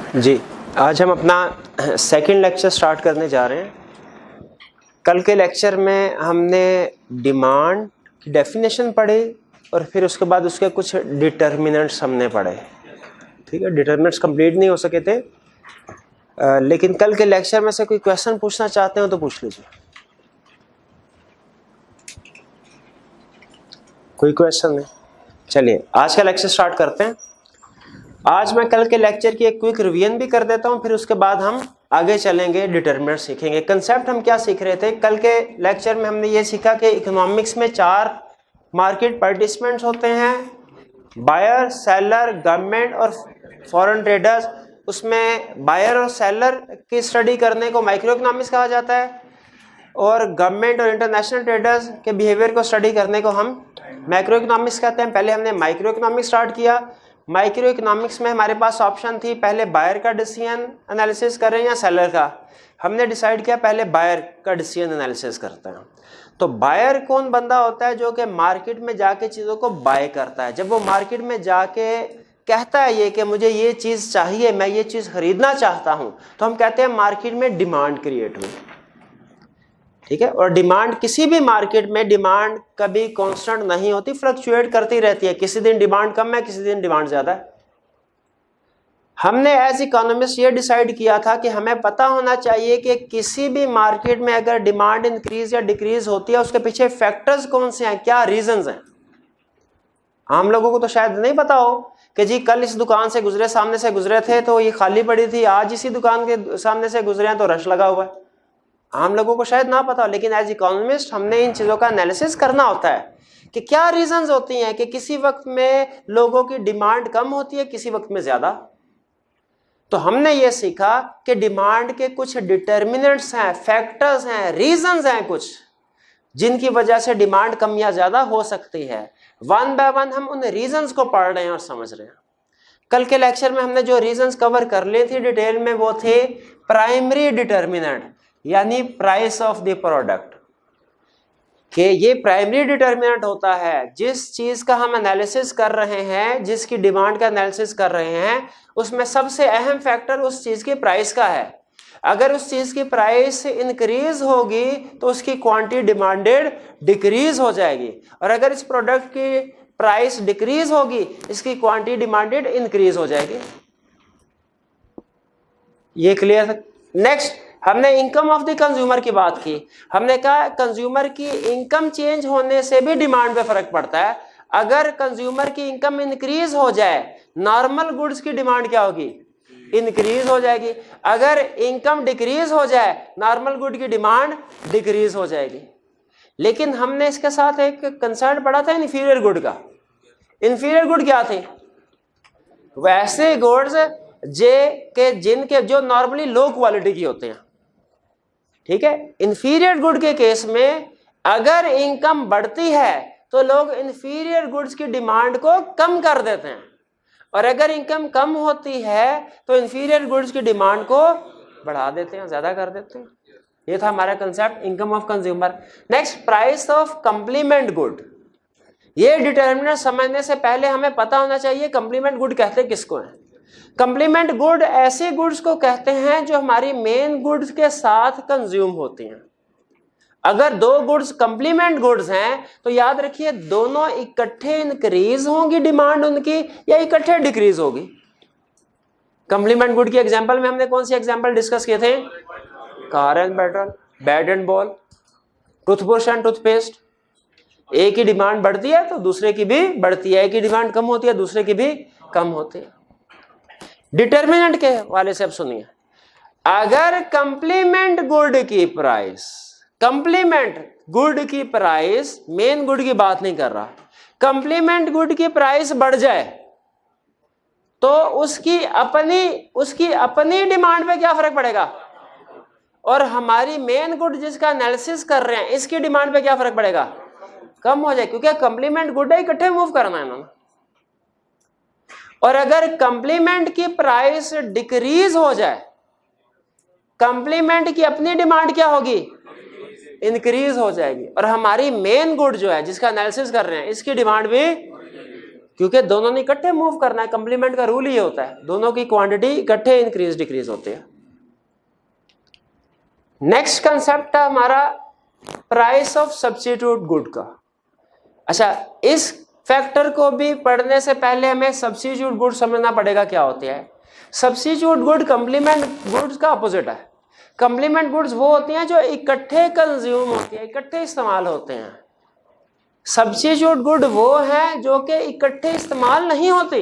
जी, आज हम अपना सेकंड लेक्चर स्टार्ट करने जा रहे हैं। कल के लेक्चर में हमने डिमांड की डेफिनेशन पढ़ी और फिर उसके बाद उसके कुछ डिटर्मिनेंट्स हमने पढ़े। ठीक है, डिटर्मिनेंट्स कंप्लीट नहीं हो सके थे, लेकिन कल के लेक्चर में से कोई क्वेश्चन पूछना चाहते हो तो पूछ लीजिए। कोई क्वेश्चन नहीं? चलिए आज का लेक्चर स्टार्ट करते हैं। आज मैं कल के लेक्चर की एक क्विक रिवीजन भी कर देता हूं, फिर उसके बाद हम आगे चलेंगे, डिटर्मिनेंट सीखेंगे। कंसेप्ट हम क्या सीख रहे थे कल के लेक्चर में? हमने ये सीखा कि इकोनॉमिक्स में 4 मार्केट पार्टिसिपेंट्स होते हैं, बायर, सेलर, गवर्नमेंट और फॉरेन ट्रेडर्स। उसमें बायर और सेलर की स्टडी करने को माइक्रो इकोनॉमिक्स कहा जाता है और गवर्नमेंट और इंटरनेशनल ट्रेडर्स के बिहेवियर को स्टडी करने को हम मैक्रो इकोनॉमिक्स कहते हैं। पहले हमने माइक्रो इकोनॉमिक्स स्टार्ट किया। माइक्रो इकोनॉमिक्स में हमारे पास ऑप्शन थी, पहले बायर का डिसीजन एनालिसिस करें या सेलर का। हमने डिसाइड किया पहले बायर का डिसीजन एनालिसिस करते हैं। तो बायर कौन बंदा होता है? जो कि मार्केट में जाके चीज़ों को बाय करता है। जब वो मार्केट में जाके कहता है ये कि मुझे ये चीज़ चाहिए, मैं ये चीज़ खरीदना चाहता हूँ, तो हम कहते हैं मार्केट में डिमांड क्रिएट हुई। ठीक है, और डिमांड किसी भी मार्केट में डिमांड कभी कांस्टेंट नहीं होती, फ्लक्चुएट करती रहती है। किसी दिन डिमांड कम है, किसी दिन डिमांड ज्यादा है। हमने एज इकोनॉमिस्ट ये डिसाइड किया था कि हमें पता होना चाहिए कि किसी भी मार्केट में अगर डिमांड इंक्रीज या डिक्रीज होती है उसके पीछे फैक्टर्स कौन से हैं, क्या रीजंस हैं। आम लोगों को तो शायद नहीं पता हो कि जी कल इस दुकान से गुजरे, सामने से गुजरे थे तो ये खाली पड़ी थी, आज इसी दुकान के सामने से गुजरे हैं तो रश लगा हुआ है। आम लोगों को शायद ना पता हो, लेकिन एज इकोनॉमिस्ट हमने इन चीज़ों का एनालिसिस करना होता है कि क्या रीजंस होती हैं कि किसी वक्त में लोगों की डिमांड कम होती है, किसी वक्त में ज़्यादा। तो हमने ये सीखा कि डिमांड के कुछ डिटर्मिनेंट्स हैं, फैक्टर्स हैं, रीजंस हैं कुछ जिनकी वजह से डिमांड कम या ज़्यादा हो सकती है। वन बाय वन हम उन रीजंस को पढ़ रहे हैं और समझ रहे हैं। कल के लेक्चर में हमने जो रीजंस कवर कर लिए थे डिटेल में, वो थे प्राइमरी डिटर्मिनेंट यानी प्राइस ऑफ द प्रोडक्ट, कि ये प्राइमरी डिटर्मिनेंट होता है जिस चीज का हम एनालिसिस कर रहे हैं, जिसकी डिमांड का एनालिसिस कर रहे हैं, उसमें सबसे अहम फैक्टर उस चीज की प्राइस का है। अगर उस चीज की प्राइस इंक्रीज होगी तो उसकी क्वांटिटी डिमांडेड डिक्रीज हो जाएगी, और अगर इस प्रोडक्ट की प्राइस डिक्रीज होगी इसकी क्वांटिटी डिमांडेड इंक्रीज हो जाएगी। ये क्लियर है? नेक्स्ट हमने इनकम ऑफ द कंज्यूमर की बात की। हमने कहा कंज्यूमर की इनकम चेंज होने से भी डिमांड पे फर्क पड़ता है। अगर कंज्यूमर की इनकम इंक्रीज हो जाए, नॉर्मल गुड्स की डिमांड क्या होगी? इंक्रीज हो जाएगी। अगर इनकम डिक्रीज हो जाए, नॉर्मल गुड की डिमांड डिक्रीज हो जाएगी। लेकिन हमने इसके साथ एक कंसर्न पढ़ा था इंफीरियर गुड का। इंफीरियर गुड क्या थे? वैसे गुड्स जिनके जो नॉर्मली लो क्वालिटी की होते हैं। ठीक है, इंफीरियर गुड के केस में अगर इनकम बढ़ती है तो लोग इंफीरियर गुड्स की डिमांड को कम कर देते हैं, और अगर इनकम कम होती है तो इंफीरियर गुड्स की डिमांड को बढ़ा देते हैं, ज्यादा कर देते हैं। ये था हमारा concept income of consumer. Next price of complement good. ये डिटर्मिनेंट समझने से पहले हमें पता होना चाहिए कंप्लीमेंट गुड कहते किसको हैं। कंप्लीमेंट गुड ऐसे गुड्स को कहते हैं जो हमारी मेन गुड्स के साथ कंज्यूम होती हैं। अगर दो गुड्स कंप्लीमेंट गुड्स हैं तो याद रखिए दोनों इकट्ठे इंक्रीज होंगी डिमांड उनकी या इकट्ठे डिक्रीज होगी। कंप्लीमेंट गुड की एग्जांपल में हमने कौन सी एग्जांपल डिस्कस किए थे? Car and petrol, bat and ball, toothbrush and toothpaste. एक की डिमांड बढ़ती है तो दूसरे की भी बढ़ती है, एक की डिमांड कम होती है दूसरे की भी कम होती है। डिटर्मिनेंट के वाले से अब सुनिए, अगर कंप्लीमेंट गुड की प्राइस, कंप्लीमेंट गुड की प्राइस, मेन गुड की बात नहीं कर रहा, कंप्लीमेंट गुड की प्राइस बढ़ जाए तो उसकी अपनी डिमांड पे क्या फर्क पड़ेगा, और हमारी मेन गुड जिसका एनालिसिस कर रहे हैं इसकी डिमांड पे क्या फर्क पड़ेगा? कम हो जाए, क्योंकि कंप्लीमेंट गुड है, इकट्ठे मूव करना है इन्होंने। और अगर कंप्लीमेंट की प्राइस डिक्रीज हो जाए, कंप्लीमेंट की अपनी डिमांड क्या होगी? इंक्रीज हो जाएगी, और हमारी मेन गुड जो है जिसका एनालिसिस कर रहे हैं इसकी डिमांड भी क्योंकि दोनों ने इकट्ठे मूव करना है, कंप्लीमेंट का रूल ये होता है, दोनों की क्वांटिटी इकट्ठे इंक्रीज डिक्रीज होती है। नेक्स्ट कंसेप्ट है हमारा प्राइस ऑफ सब्स्टिट्यूट गुड का। अच्छा, इस फैक्टर को भी पढ़ने से पहले हमें सब्स्टिट्यूट गुड समझना पड़ेगा क्या होते हैं। सब्स्टिट्यूट गुड कंप्लीमेंट गुड्स का अपोजिट है। कंप्लीमेंट गुड्स वो होती हैं जो इकट्ठे कंज्यूम होती है, इकट्ठे इस्तेमाल होते हैं। सब्स्टिट्यूट गुड वो हैं जो कि इकट्ठे इस्तेमाल नहीं होती।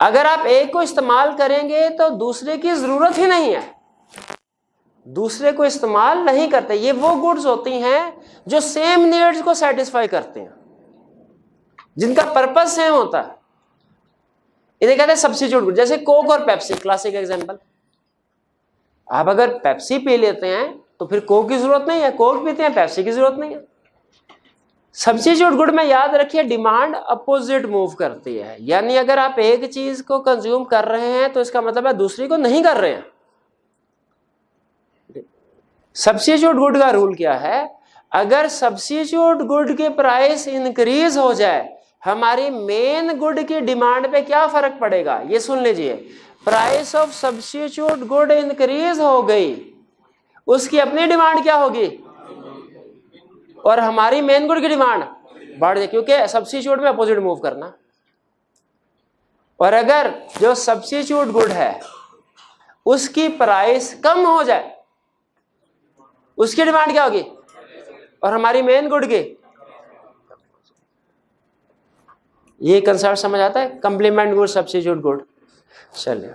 अगर आप एक को इस्तेमाल करेंगे तो दूसरे की जरूरत ही नहीं है, दूसरे को इस्तेमाल नहीं करते। ये वो गुड्स होती हैं जो सेम नीड्स को सेटिस्फाई करते हैं, जिनका पर्पस सेम होता है, इन्हें कहते हैं सब्स्टिट्यूट गुड। जैसे कोक और पेप्सी, क्लासिक एग्जांपल। आप अगर पेप्सी पी लेते हैं तो फिर कोक की जरूरत नहीं है, कोक पीते हैं पेप्सी की जरूरत नहीं है। सब्स्टिट्यूट गुड में याद रखिए डिमांड अपोजिट मूव करती है, यानी अगर आप एक चीज को कंज्यूम कर रहे हैं तो इसका मतलब है दूसरी को नहीं कर रहे हैं। सब्स्टिट्यूट गुड का रूल क्या है, अगर सब्स्टिट्यूट गुड के प्राइस इंक्रीज हो जाए, हमारी मेन गुड की डिमांड पे क्या फर्क पड़ेगा, ये सुन लीजिए। Price of substitute good increase हो गई, उसकी अपनी डिमांड क्या होगी, और हमारी मेन गुड की डिमांड बढ़ जाए, क्योंकि सब्स्टिट्यूट में अपोजिट मूव करना। और अगर जो सब्स्टिट्यूट गुड है उसकी प्राइस कम हो जाए, उसकी डिमांड क्या होगी, और हमारी मेन गुड की। ये कंसेप्ट समझ आता है, कंप्लीमेंट गुड सब्स्टिट्यूट गुड। चलिए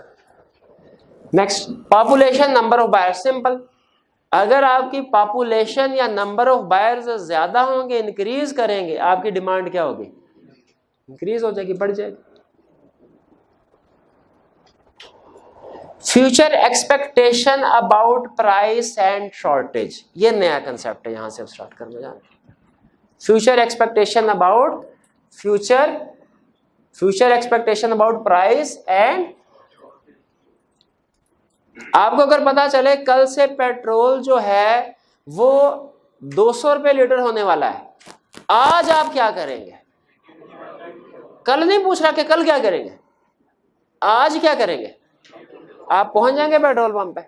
next, population number of buyers. Simple, अगर आपकी पॉपुलेशन या नंबर ऑफ बायर्स ज्यादा होंगे, इंक्रीज करेंगे, आपकी डिमांड क्या होगी, इंक्रीज हो जाएगी, बढ़ जाएगी। Future expectation about price and shortage, ये नया कंसेप्ट है, यहां से अब स्टार्ट करने जा रहे हैं। Future expectation about future expectation about price and. आपको अगर पता चले कल से पेट्रोल जो है वो 200 रुपए लीटर होने वाला है, आज आप क्या करेंगे, कल नहीं पूछ रहा कि कल क्या करेंगे, आज क्या करेंगे। आप पहुंच जाएंगे पेट्रोल पंप पे,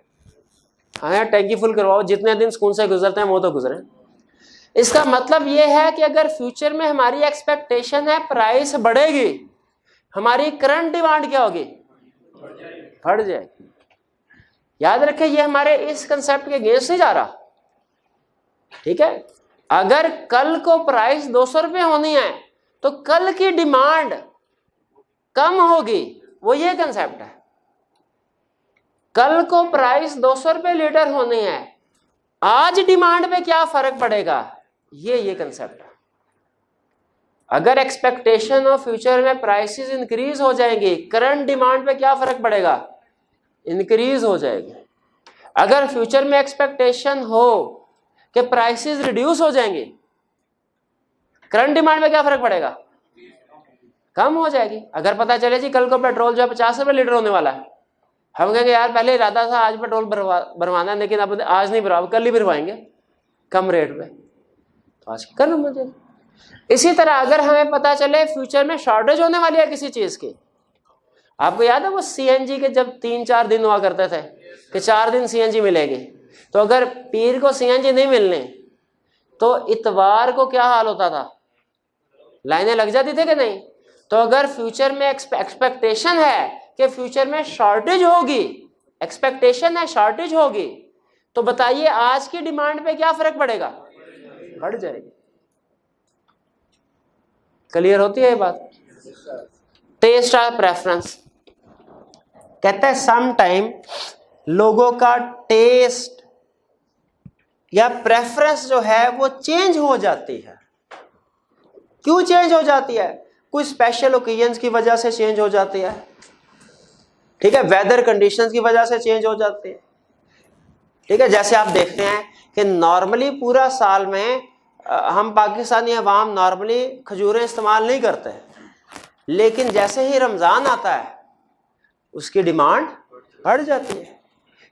हाँ टैंकी फुल करवाओ, जितने दिन सुकून से गुजरते हैं वो तो गुजरे। इसका मतलब ये है कि अगर फ्यूचर में हमारी एक्सपेक्टेशन है प्राइस बढ़ेगी, हमारी करंट डिमांड क्या होगी, बढ़ जाएगी। याद रखें ये हमारे इस कंसेप्ट के अगेंस्ट नहीं जा रहा, ठीक है। अगर कल को प्राइस 200 रुपए होनी है तो कल की डिमांड कम होगी, वो ये कंसेप्ट है। कल को प्राइस 200 रुपए लीटर होनी है, आज डिमांड पे क्या फर्क पड़ेगा, ये कंसेप्ट है। अगर एक्सपेक्टेशन ऑफ फ्यूचर में प्राइसेस इंक्रीज हो जाएंगी, करंट डिमांड पे क्या फर्क पड़ेगा, इंक्रीज हो जाएगी। अगर फ्यूचर में एक्सपेक्टेशन हो कि प्राइसेस रिड्यूस हो जाएंगे, करंट डिमांड पे क्या फर्क पड़ेगा, कम हो जाएगी। अगर पता चले जी कल को पेट्रोल जो है 50 रुपए लीटर होने वाला है, हम कहेंगे यार पहले इरादा था आज पेट्रोल भरवाना है, लेकिन अब आज नहीं भरवा, कल ही भरवाएंगे कम रेट पे, तो आज कल हो जाएगी। इसी तरह अगर हमें पता चले फ्यूचर में शॉर्टेज होने वाली है किसी चीज की, आपको याद है वो सीएनजी के जब 3-4 दिन हुआ करते थे कि 4 दिन सीएनजी मिलेगी, तो अगर पीर को सीएनजी नहीं मिलने तो इतवार को क्या हाल होता था, लाइनें लग जाती थी कि नहीं। तो अगर फ्यूचर में एक्सपेक्टेशन है कि फ्यूचर में शॉर्टेज होगी, एक्सपेक्टेशन है शॉर्टेज होगी, तो बताइए आज की डिमांड पे क्या फर्क पड़ेगा, बढ़ जाएगी। क्लियर होती है ये बात। टेस्ट और प्रेफरेंस, कहते हैं सम टाइम लोगों का टेस्ट या प्रेफरेंस जो है वो चेंज हो जाती है। क्यों चेंज हो जाती है, कोई स्पेशल ओकेजन्स की वजह से चेंज हो जाती है, ठीक है, वेदर कंडीशंस की वजह से चेंज हो जाती है, ठीक है। जैसे आप देखते हैं कि नॉर्मली पूरा साल में हम पाकिस्तानी अवाम नॉर्मली खजूरें इस्तेमाल नहीं करते हैं, लेकिन जैसे ही रमज़ान आता है उसकी डिमांड बढ़ जाती है।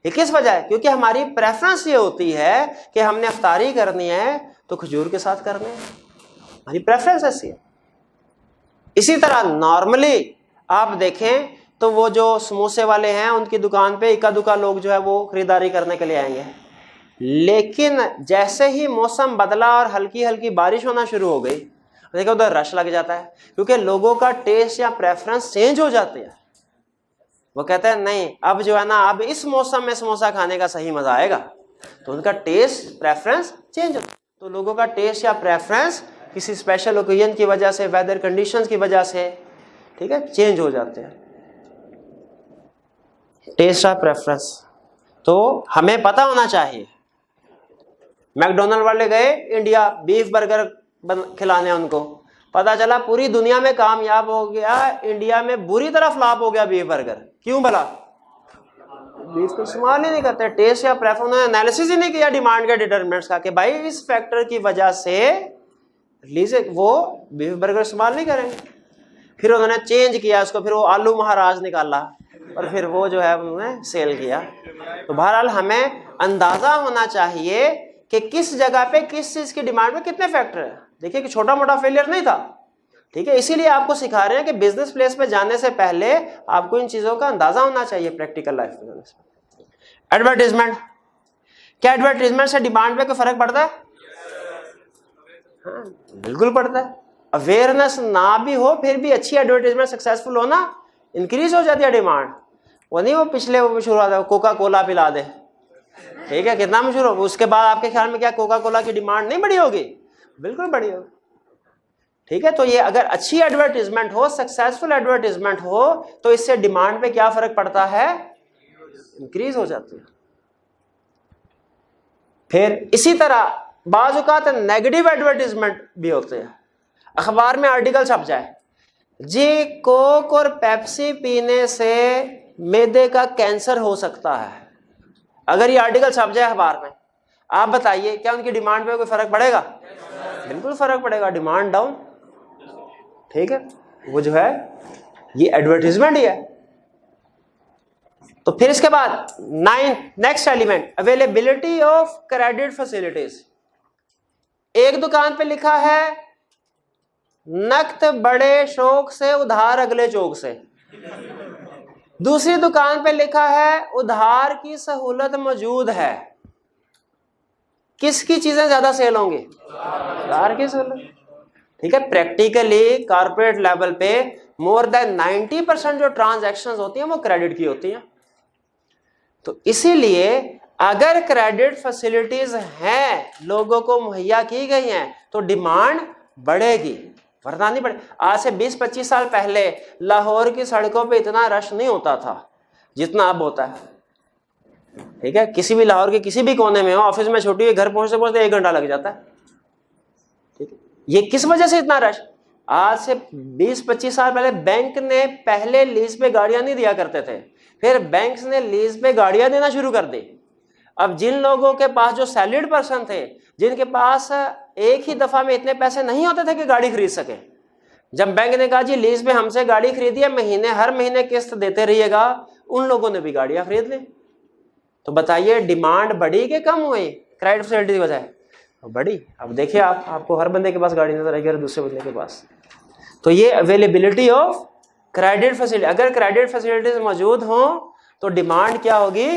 ये किस वजह है, क्योंकि हमारी प्रेफरेंस ये होती है कि हमने अफ्तारी करनी है तो खजूर के साथ करनी है, हमारी प्रेफरेंस ऐसी है। इसी तरह नॉर्मली आप देखें तो वो जो समोसे वाले हैं उनकी दुकान पे इक्का दुक्का लोग जो है वो खरीदारी करने के लिए आएंगे, लेकिन जैसे ही मौसम बदला और हल्की हल्की बारिश होना शुरू हो गई, देखो उधर रश लग जाता है, क्योंकि लोगों का टेस्ट या प्रेफरेंस चेंज हो जाते हैं। वो कहते हैं नहीं अब जो है ना, अब इस मौसम में समोसा खाने का सही मजा आएगा, तो उनका टेस्ट प्रेफरेंस चेंज होता है। तो लोगों का टेस्ट या प्रेफरेंस किसी स्पेशल ओकेजन की वजह से, वेदर कंडीशंस की वजह से, ठीक है, चेंज हो जाते हैं। टेस्ट या प्रेफरेंस तो हमें पता होना चाहिए। मैकडोनल्ड वाले गए इंडिया बीफ बर्गर खिलाने, उनको पता चला पूरी दुनिया में कामयाब हो गया, इंडिया में बुरी तरह फ्लॉप हो गया बीफ बर्गर। क्यों भला? बीफ को इस्तेमाल ही नहीं करते, टेस्ट या प्रेफरेंस, उन्होंने एनालिसिस ही नहीं किया डिमांड के डिटरमिनेंट्स का कि भाई इस फैक्टर की वजह से लीजिए वो बीफ बर्गर इस्तेमाल नहीं करेंगे। फिर उन्होंने चेंज किया उसको, फिर वो आलू महाराज निकाला और फिर वो जो है उन्होंने सेल किया। तो बहरहाल हमें अंदाजा होना चाहिए कि किस जगह पे किस चीज की डिमांड में कितने फैक्टर है। देखिए कि छोटा मोटा फेलियर नहीं था, ठीक है, इसीलिए आपको सिखा रहे हैं कि बिजनेस प्लेस पे जाने से पहले आपको इन चीजों का अंदाजा होना चाहिए प्रैक्टिकल लाइफ में। एडवर्टीजमेंट, क्या एडवर्टीजमेंट से डिमांड पे कोई फर्क पड़ता है? हाँ, बिल्कुल पड़ता है। अवेयरनेस ना भी हो फिर भी अच्छी एडवर्टीजमेंट सक्सेसफुल हो ना, इंक्रीज हो जाती है डिमांड। वो नहीं वो पिछले वो मशहूर आता है कोका कोला पिला दे, ठीक है, कितना मशहूर हो, उसके बाद आपके ख्याल में क्या कोका कोला की डिमांड नहीं बढ़ी होगी? बिल्कुल बढ़ी होगी, ठीक है। तो ये अगर अच्छी एडवर्टीजमेंट हो, सक्सेसफुल एडवर्टीजमेंट हो, तो इससे डिमांड पे क्या फर्क पड़ता है? इंक्रीज हो जाती है। फिर इसी तरह बाज़ औक़ात नेगेटिव एडवर्टीजमेंट भी होते हैं। अखबार में आर्टिकल छप जाए, जी कोक और पेप्सी पीने से मैदे का कैंसर हो सकता है। अगर ये आर्टिकल छप जाए अखबार में, आप बताइए क्या उनकी डिमांड पे कोई फर्क पड़ेगा? बिल्कुल फर्क पड़ेगा, डिमांड डाउन, ठीक है। वो जो है ये एडवर्टीजमेंट ही है। तो फिर इसके बाद next element, availability of credit facilities. एक दुकान पे लिखा है नकद बड़े शौक से उधार अगले चौक से, दूसरी दुकान पे लिखा है उधार की सहूलत मौजूद है। किसकी चीजें ज्यादा सेल होंगी? उधार की सहूलत, ठीक है। प्रैक्टिकली कॉर्पोरेट लेवल पे मोर देन 90% जो ट्रांजैक्शंस होती हैं वो क्रेडिट की होती हैं। तो इसीलिए अगर क्रेडिट फैसिलिटीज हैं, लोगों को मुहैया की गई हैं, तो डिमांड बढ़ेगी, वरना नहीं बढ़े। आज से 20-25 साल पहले लाहौर की सड़कों पे इतना रश नहीं होता था जितना अब होता है, ठीक है। किसी भी लाहौर के किसी भी कोने में हो, ऑफिस में छुट्टी हुई, घर पहुंचते पहुंचते 1 घंटा लग जाता है, ठीक है। ये किस वजह से इतना रश? आज से 20-25 साल पहले बैंक ने पहले लीज पे गाड़ियां नहीं दिया करते थे, फिर बैंक ने लीज पे गाड़ियां देना शुरू कर दी। अब जिन लोगों के पास, जो सैलरीड पर्सन थे, जिनके पास एक ही दफा में इतने पैसे नहीं होते थे कि गाड़ी खरीद सके, जब बैंक ने कहा जी लीज पे हमसे गाड़ी खरीदिए, महीने हर महीने किस्त देते रहिएगा, उन लोगों ने भी गाड़ियां खरीद ली। तो बताइए डिमांड बढ़ी कि कम हुई क्रेडिट फैसिलिटी की वजह? बढ़ी। अब देखिए आपको हर बंदे के पास गाड़ी नजर आएगी, दूसरे बंदे के पास। तो ये अवेलेबिलिटी ऑफ क्रेडिट फैसिलिटी, अगर क्रेडिट फैसिलिटीज मौजूद हो तो डिमांड क्या होगी?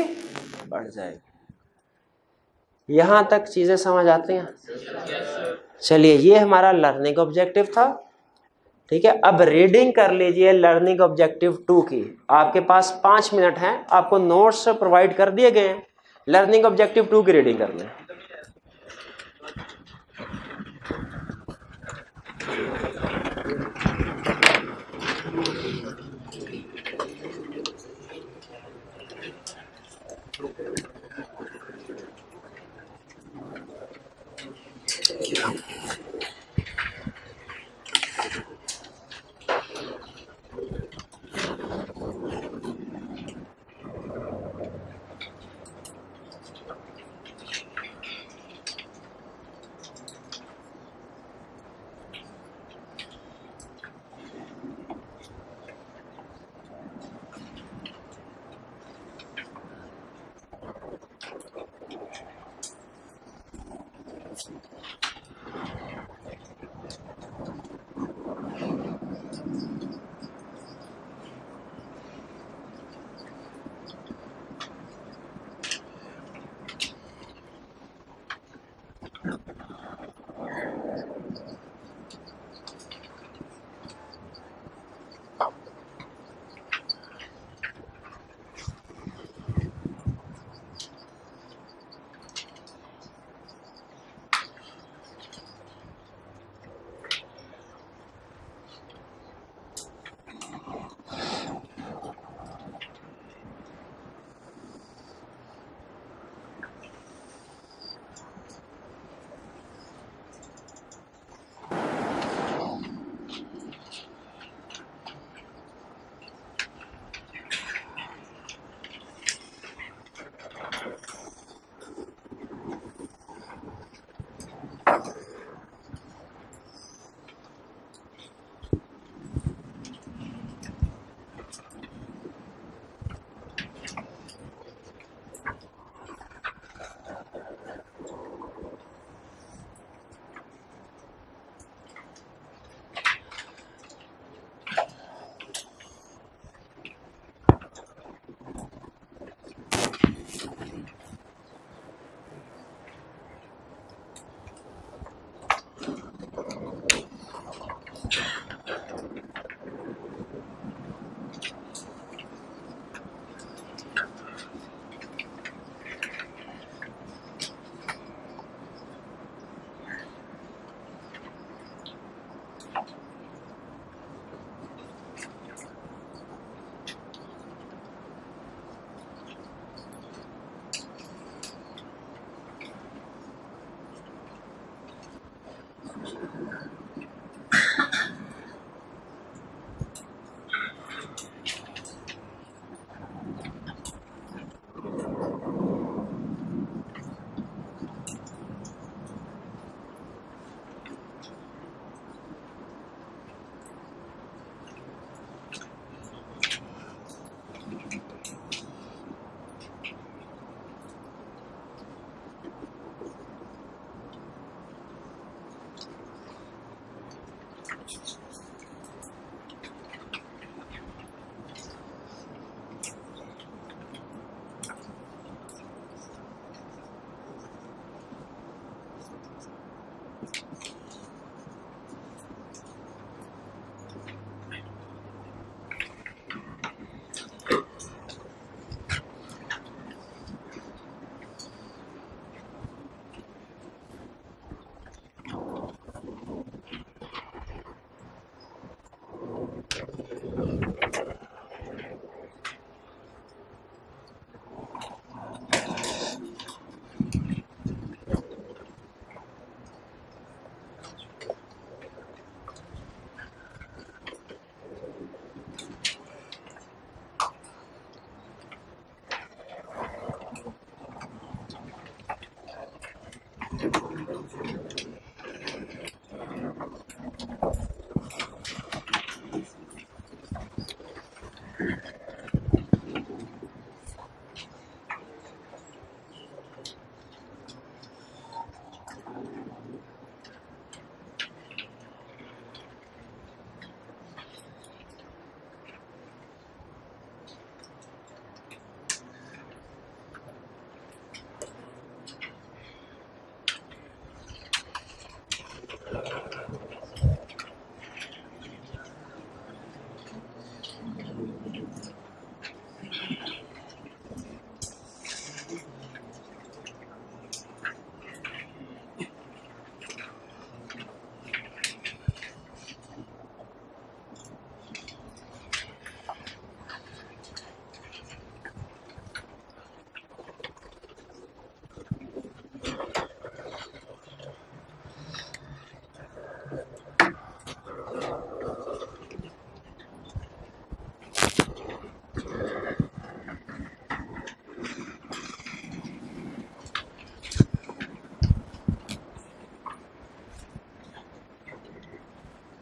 बढ़ जाएगी। यहां तक चीजें समझ आती हैं? चलिए, ये हमारा लर्निंग ऑब्जेक्टिव था, ठीक है। अब रीडिंग कर लीजिए लर्निंग ऑब्जेक्टिव 2 की। आपके पास 5 मिनट हैं, आपको नोट्स प्रोवाइड कर दिए गए हैं, लर्निंग ऑब्जेक्टिव 2 की रीडिंग कर लें।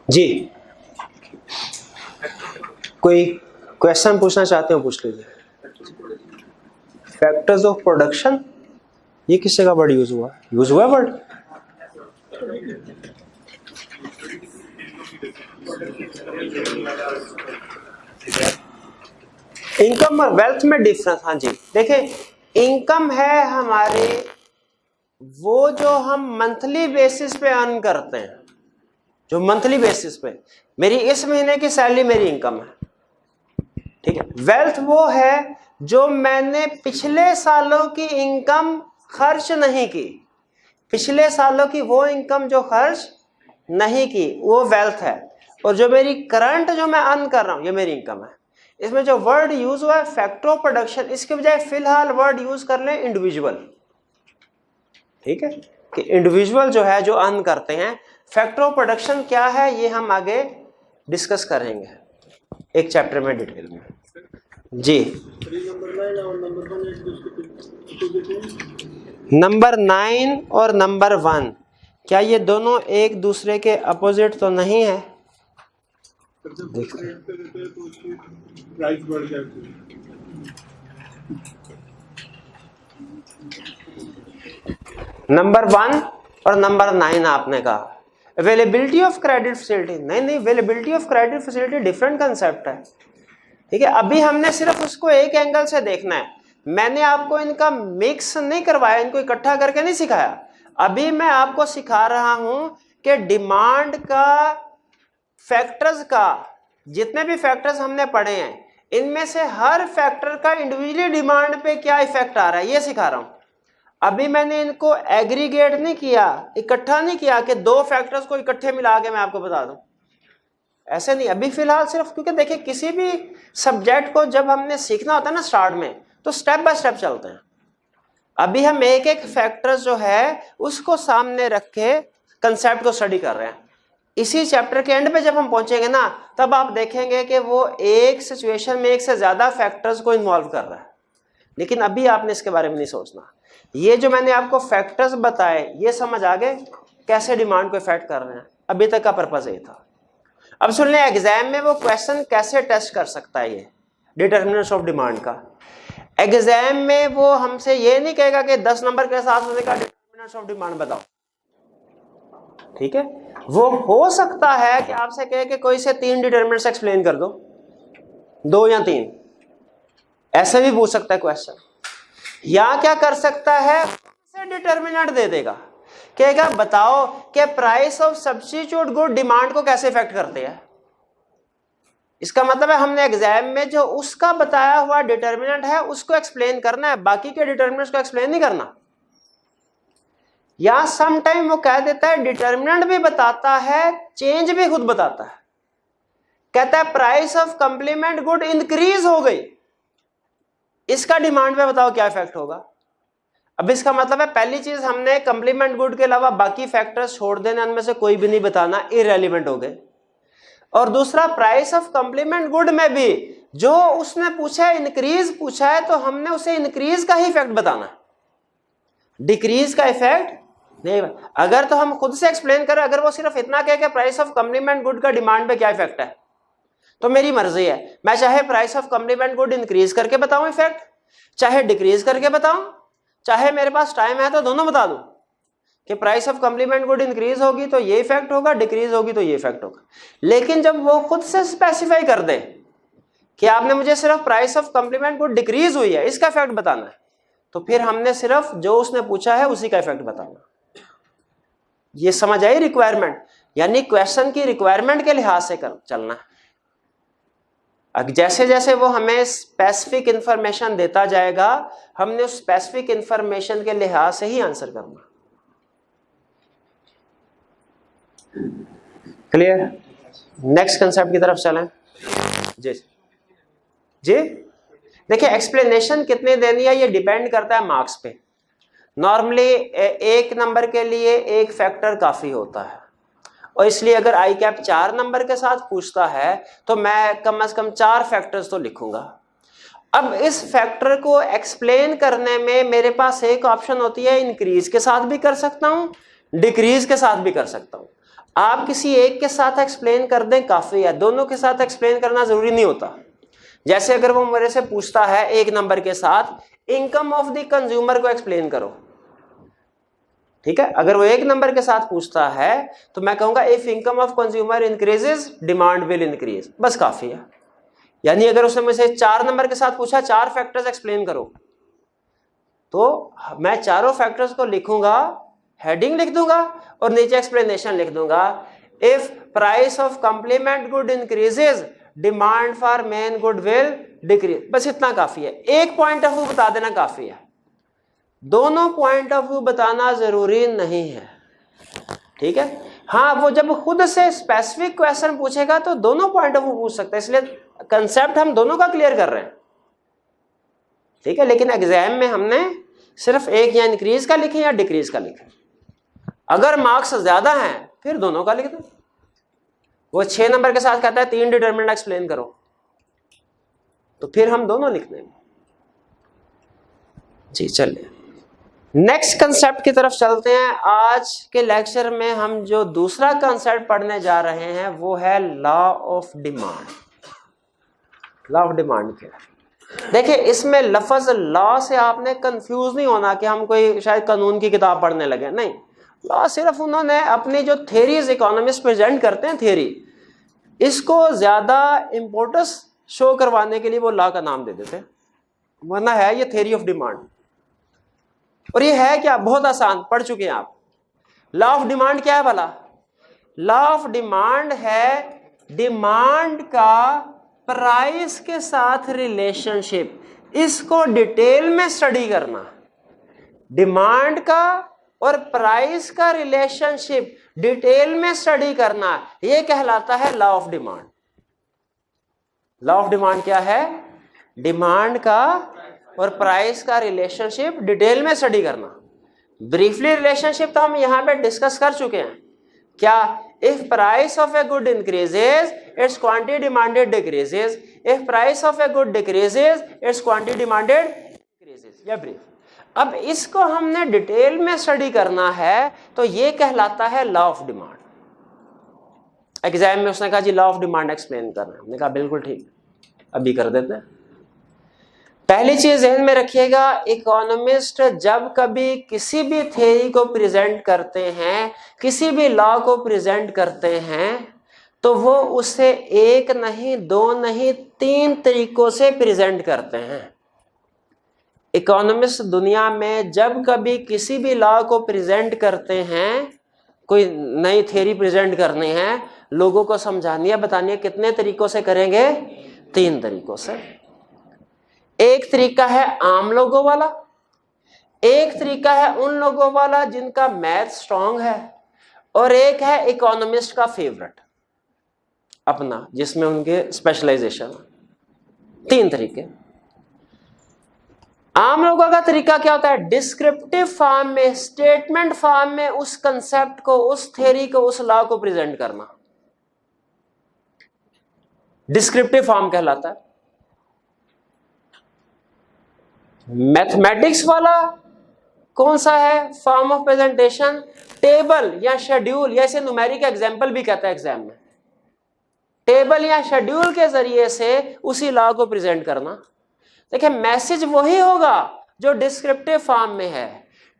जी, कोई क्वेश्चन पूछना चाहते हो पूछ लीजिए। फैक्टर्स ऑफ प्रोडक्शन, ये किस जगह वर्ड यूज हुआ वर्ड? इनकम और वेल्थ में डिफरेंस। हाँ जी, देखिए इनकम है हमारे वो जो हम मंथली बेसिस पे अर्न करते हैं, जो मंथली बेसिस पे मेरी इस महीने की सैलरी मेरी इनकम है, ठीक है। वेल्थ वो है जो मैंने पिछले सालों की इनकम खर्च नहीं की, पिछले सालों की वो इनकम जो खर्च नहीं की वो वेल्थ है। और जो मेरी करंट जो मैं अर्न कर रहा हूं ये मेरी इनकम है। इसमें जो वर्ड यूज हुआ है फैक्टर ऑफ प्रोडक्शन, इसके बजाय फिलहाल वर्ड यूज कर लें इंडिविजुअल, ठीक है, कि इंडिविजुअल जो है जो अर्न करते हैं। फैक्टर ऑफ प्रोडक्शन क्या है ये हम आगे डिस्कस करेंगे एक चैप्टर में डिटेल में। जी, नंबर 9 और नंबर 1 क्या ये दोनों एक दूसरे के अपोजिट तो नहीं है? नंबर 1 और नंबर 9 आपने कहा अवेलेबिलिटी ऑफ क्रेडिट फैसिलिटी, नहीं, availability of credit facility different concept है, ठीक है। अभी हमने सिर्फ उसको एक एंगल से देखना है, मैंने आपको इनका मिक्स नहीं करवाया, इनको इकट्ठा करके नहीं सिखाया। अभी मैं आपको सिखा रहा हूं कि डिमांड का फैक्टर्स का, जितने भी फैक्टर्स हमने पढ़े हैं इनमें से हर फैक्टर का इंडिविजुअली डिमांड पे क्या इफेक्ट आ रहा है ये सिखा रहा हूं। अभी मैंने इनको एग्रीगेट नहीं किया, इकट्ठा नहीं किया कि दो फैक्टर्स को इकट्ठे मिला के मैं आपको बता दूं, ऐसे नहीं। अभी फिलहाल सिर्फ, क्योंकि देखिए किसी भी सब्जेक्ट को जब हमने सीखना होता है ना स्टार्ट में, तो स्टेप बाय स्टेप चलते हैं। अभी हम एक एक फैक्टर जो है उसको सामने रख के कंसेप्ट को स्टडी कर रहे हैं। इसी चैप्टर के एंड पे जब हम पहुंचेंगे ना, तब आप देखेंगे कि वो एक सिचुएशन में एक से ज्यादा फैक्टर्स को इन्वॉल्व कर रहा है, लेकिन अभी आपने इसके बारे में नहीं सोचना। ये जो मैंने आपको फैक्टर्स बताए, ये समझ आ गए कैसे डिमांड को इफेक्ट कर रहे हैं। अभी तक का पर्पज ये था। अब सुन लें, एग्जाम में वो क्वेश्चन कैसे टेस्ट कर सकता है ये डिटर्मिनेंट्स ऑफ डिमांड का। एग्जाम में वो हमसे ये नहीं कहेगा कि 10 नंबर के साथ होने का डिटर्मिनेंट्स ऑफ डिमांड बताओ, ठीक है। वो हो सकता है कि आपसे कहे कि कोई से 3 डिटर्मिनेंट्स एक्सप्लेन कर दो, 2 या 3, ऐसे भी पूछ सकता है क्वेश्चन। या क्या कर सकता है, से डिटर्मिनेंट दे देगा, कहेगा बताओ कि price of substitute good demand को कैसे इफेक्ट करते हैं। इसका मतलब है हमने एग्जाम में जो उसका बताया हुआ डिटर्मिनेंट है उसको एक्सप्लेन करना है, बाकी के डिटर्मिनेंट्स को एक्सप्लेन नहीं करना। या सम टाइम वो कह देता है डिटर्मिनेंट भी बताता है, चेंज भी खुद बताता है। कहता है price of complement good increase हो गई, इसका डिमांड पे बताओ क्या इफेक्ट होगा। अब इसका मतलब है पहली चीज हमने कंप्लीमेंट गुड के अलावा बाकी फैक्टर्स छोड़ देने, उनमें से कोई भी नहीं बताना, इररेलेवेंट हो गए। और दूसरा, प्राइस ऑफ कंप्लीमेंट गुड में भी जो उसने पूछा है इंक्रीज पूछा है, तो हमने उसे इंक्रीज का ही इफेक्ट बताना है, डिक्रीज का इफेक्ट नहीं। अगर तो हम खुद से एक्सप्लेन करें, अगर वो सिर्फ इतना कहे कि प्राइस ऑफ कंप्लीमेंट गुड का डिमांड पे क्या इफेक्ट है, तो मेरी मर्जी है, मैं चाहे price of complement good increase करके बताऊं इफेक्ट, चाहे डिक्रीज करके बताऊं, चाहे मेरे पास टाइम है तो दोनों बता दूं कि price of complement good increase होगी तो ये इफेक्ट होगा, डिक्रीज होगी तो ये इफेक्ट होगा। लेकिन जब वो खुद से स्पेसिफाई कर दे कि आपने मुझे सिर्फ price of complement good decrease हुई है इसका इफेक्ट बताना है, तो फिर हमने सिर्फ जो उसने पूछा है उसी का इफेक्ट बताना। ये समझ आई रिक्वायरमेंट, यानी क्वेश्चन की रिक्वायरमेंट के लिहाज से चलना है। जैसे जैसे वो हमें स्पेसिफिक इंफॉर्मेशन देता जाएगा, हमने उस स्पेसिफिक इंफॉर्मेशन के लिहाज से ही आंसर करना। क्लियर? नेक्स्ट कंसेप्ट की तरफ चलें। जी जी, देखिए एक्सप्लेनेशन कितने देनी है ये डिपेंड करता है मार्क्स पे। नॉर्मली 1 नंबर के लिए 1 फैक्टर काफी होता है, और इसलिए अगर आई कैप 4 नंबर के साथ पूछता है तो मैं कम से कम 4 फैक्टर्स तो लिखूंगा। अब इस फैक्टर को एक्सप्लेन करने में मेरे पास एक ऑप्शन होती है, इंक्रीज के साथ भी कर सकता हूं, डिक्रीज के साथ भी कर सकता हूं। आप किसी एक के साथ एक्सप्लेन कर दें काफी है, दोनों के साथ एक्सप्लेन करना जरूरी नहीं होता। जैसे अगर वो मेरे से पूछता है 1 नंबर के साथ इनकम ऑफ द कंज्यूमर को एक्सप्लेन करो, ठीक है, अगर वो 1 नंबर के साथ पूछता है तो मैं कहूंगा if income of consumer increases demand will increase, बस काफी है। यानी अगर उसने मुझसे 4 नंबर के साथ पूछा 4 फैक्टर्स एक्सप्लेन करो, तो मैं चारों फैक्टर्स को लिखूंगा, हेडिंग लिख दूंगा और नीचे एक्सप्लेनेशन लिख दूंगा। If price of complement good increases demand for main good will decrease, बस इतना काफी है। एक पॉइंट ऑफ व्यू बता देना काफी है, दोनों पॉइंट ऑफ व्यू बताना जरूरी नहीं है, ठीक है। हाँ, वो जब खुद से स्पेसिफिक क्वेश्चन पूछेगा तो दोनों पॉइंट ऑफ व्यू पूछ सकते हैं, इसलिए कंसेप्ट हम दोनों का क्लियर कर रहे हैं, ठीक है। लेकिन एग्जाम में हमने सिर्फ एक या इंक्रीज का लिखे या डिक्रीज का लिखे। अगर मार्क्स ज्यादा हैं फिर दोनों का लिख दो। वो 6 नंबर के साथ कहता है 3 डिटरमिनेंट एक्सप्लेन करो, तो फिर हम दोनों लिख देंगे। जी चलिए नेक्स्ट कंसेप्ट की तरफ चलते हैं। आज के लेक्चर में हम जो दूसरा कंसेप्ट पढ़ने जा रहे हैं वो है law of demand. Law of demand क्या है? देखिए इसमें लफ्ज लॉ से आपने कंफ्यूज नहीं होना कि हम कोई शायद कानून की किताब पढ़ने लगे, नहीं। लॉ सिर्फ उन्होंने अपनी जो थ्योरीज इकोनॉमिस्ट प्रेजेंट करते हैं थ्योरी, इसको ज्यादा इंपोर्टेंस शो करवाने के लिए वो लॉ का नाम दे देते हैं, वरना है ये थ्योरी ऑफ डिमांड। और ये है क्या? बहुत आसान, पढ़ चुके हैं आप। लॉ ऑफ डिमांड क्या है भला? लॉ ऑफ डिमांड है डिमांड का प्राइस के साथ रिलेशनशिप, इसको डिटेल में स्टडी करना। डिमांड का और प्राइस का रिलेशनशिप डिटेल में स्टडी करना, यह कहलाता है law of demand. Law of demand क्या है? डिमांड का और प्राइस का रिलेशनशिप डिटेल में स्टडी करना। ब्रीफली रिलेशनशिप तो हम यहां पे डिस्कस कर चुके हैं, क्या? If price of a good increases it's quantity demanded decreases, if price of a good decreases it's quantity demanded increases. या ब्रीफ। अब इसको हमने डिटेल में स्टडी करना है तो ये कहलाता है लॉ ऑफ डिमांड। एग्जाम में उसने कहा जी लॉ ऑफ डिमांड एक्सप्लेन करना, हमने कहा बिल्कुल ठीक, अभी कर देते हैं। पहली चीज ध्यान में रखिएगा, इकोनॉमिस्ट जब कभी किसी भी थ्योरी को प्रेजेंट करते हैं, किसी भी लॉ को प्रेजेंट करते हैं, तो वो उसे एक नहीं, दो नहीं, तीन तरीकों से प्रेजेंट करते हैं। इकोनॉमिस्ट दुनिया में जब कभी किसी भी लॉ को प्रेजेंट करते हैं, कोई नई थ्योरी प्रेजेंट करनी है, लोगों को समझानी है, बतानी है, कितने तरीकों से करेंगे? तीन तरीकों से। एक तरीका है आम लोगों वाला, एक तरीका है उन लोगों वाला जिनका मैथ स्ट्रांग है, और एक है इकोनॉमिस्ट का फेवरेट अपना, जिसमें उनके स्पेशलाइजेशन। तीन तरीके। आम लोगों का तरीका क्या होता है? डिस्क्रिप्टिव फॉर्म में, स्टेटमेंट फॉर्म में उस कंसेप्ट को, उस थ्योरी को, उस लॉ को प्रेजेंट करना, डिस्क्रिप्टिव फॉर्म कहलाता है। मैथमेटिक्स वाला कौन सा है फॉर्म ऑफ प्रेजेंटेशन? टेबल या शेड्यूल, या इसे न्यूमेरिक एग्जाम्पल भी कहता है एग्जाम में। टेबल या शेड्यूल के जरिए से उसी लॉ को प्रेजेंट करना। देखिए मैसेज वही होगा जो डिस्क्रिप्टिव फॉर्म में है,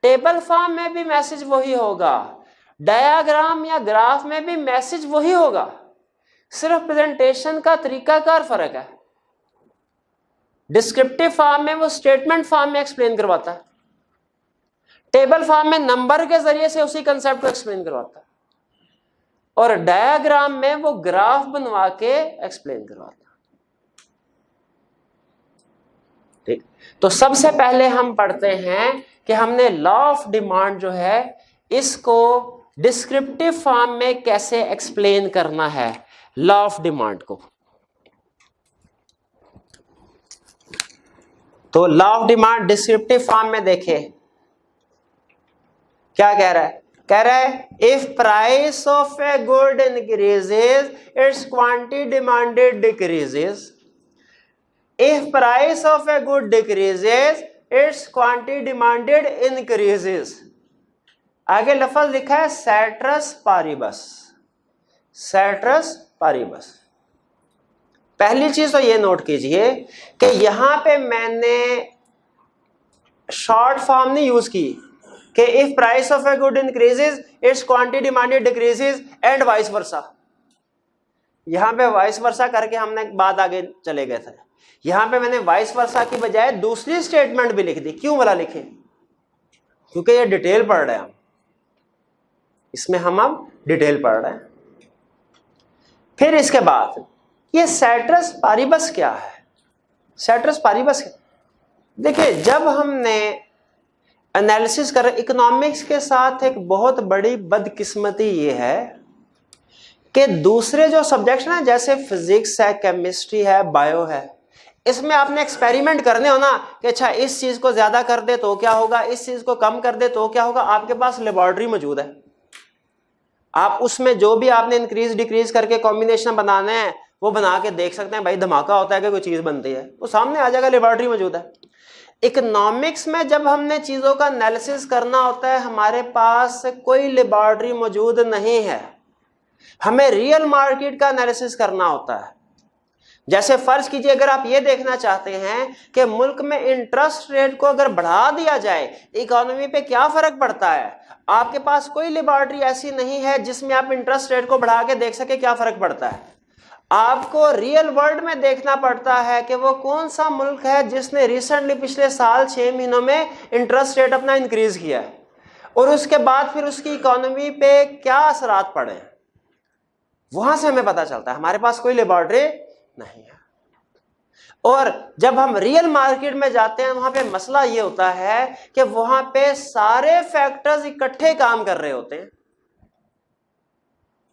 टेबल फॉर्म में भी मैसेज वही होगा, डायग्राम या ग्राफ में भी मैसेज वही होगा, सिर्फ प्रेजेंटेशन का तरीकाकार फर्क है। डिस्क्रिप्टिव फॉर्म में वो स्टेटमेंट फॉर्म में एक्सप्लेन करवाता है, टेबल फॉर्म में नंबर के जरिए से उसी कंसेप्ट को एक्सप्लेन करवाता है, और डायग्राम में वो ग्राफ बनवा के एक्सप्लेन करवाता है। ठीक, तो सबसे पहले हम पढ़ते हैं कि हमने लॉ ऑफ डिमांड जो है इसको डिस्क्रिप्टिव फॉर्म में कैसे एक्सप्लेन करना है, लॉ ऑफ डिमांड को। तो law of demand descriptive form में देखिए क्या कह रहा है? कह रहा है if price of a good increases it's quantity demanded decreases, if price of a good decreases it's quantity demanded increases. आगे लफ्ज लिखा है सेट्रस पारिबस, सेट्रस पारिबस। पहली चीज तो ये नोट कीजिए कि यहां पे मैंने शॉर्ट फॉर्म नहीं यूज की कि if price of a good increases it's quantity demanded decreases and vice versa. यहां पे वाइस वर्सा करके हमने बात आगे चले गए थे। यहां पे मैंने वाइस वर्सा की बजाय दूसरी स्टेटमेंट भी लिख दी। क्यों वाला लिखे? क्योंकि ये डिटेल पढ़ रहे हैं हम, इसमें हम अब डिटेल पढ़ रहे हैं। फिर इसके बाद ये सेट्रस पारिबस क्या है? सेट्रस पारिबस क्या? देखिए जब हमने एनालिसिस कर, इकोनॉमिक्स के साथ एक बहुत बड़ी बदकिस्मती ये है कि दूसरे जो सब्जेक्ट्स ना, जैसे फिजिक्स है, केमिस्ट्री है, बायो है, इसमें आपने एक्सपेरिमेंट करने हो ना कि अच्छा इस चीज को ज्यादा कर दे तो क्या होगा, इस चीज को कम कर दे तो क्या होगा। आपके पास लेबोरेटरी मौजूद है, आप उसमें जो भी आपने इंक्रीज डिक्रीज करके कॉम्बिनेशन बनाने हैं वो बना के देख सकते हैं। भाई धमाका होता है कि कोई चीज बनती है, वो सामने आ जाएगा, लेबोरेटरी मौजूद है। इकोनॉमिक्स में जब हमने चीजों का एनालिसिस करना होता है, हमारे पास कोई लेबोरेटरी मौजूद नहीं है, हमें रियल मार्केट का एनालिसिस करना होता है। जैसे फर्ज कीजिए अगर आप ये देखना चाहते हैं कि मुल्क में इंटरेस्ट रेट को अगर बढ़ा दिया जाए इकोनॉमी पे क्या फर्क पड़ता है, आपके पास कोई लेबोरेटरी ऐसी नहीं है जिसमें आप इंटरेस्ट रेट को बढ़ा के देख सके क्या फर्क पड़ता है। आपको रियल वर्ल्ड में देखना पड़ता है कि वो कौन सा मुल्क है जिसने रिसेंटली पिछले साल 6 महीनों में इंटरेस्ट रेट अपना इंक्रीज किया है, और उसके बाद फिर उसकी इकोनॉमी पे क्या असरात पड़े, वहां से हमें पता चलता है। हमारे पास कोई लेबोरेटरी नहीं है। और जब हम रियल मार्केट में जाते हैं वहां पे मसला ये होता है कि वहां पे सारे फैक्टर्स इकट्ठे काम कर रहे होते हैं।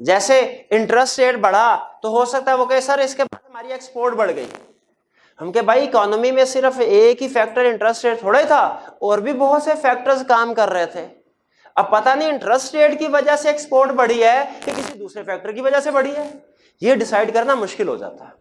जैसे इंटरेस्ट रेट बढ़ा तो हो सकता है वो कहे सर इसके बाद हमारी एक्सपोर्ट बढ़ गई। हम कहे भाई इकोनॉमी में सिर्फ एक ही फैक्टर इंटरेस्ट रेट थोड़ा ही था, और भी बहुत से फैक्टर्स काम कर रहे थे। अब पता नहीं इंटरेस्ट रेट की वजह से एक्सपोर्ट बढ़ी है कि किसी दूसरे फैक्टर की वजह से बढ़ी है, यह डिसाइड करना मुश्किल हो जाता है।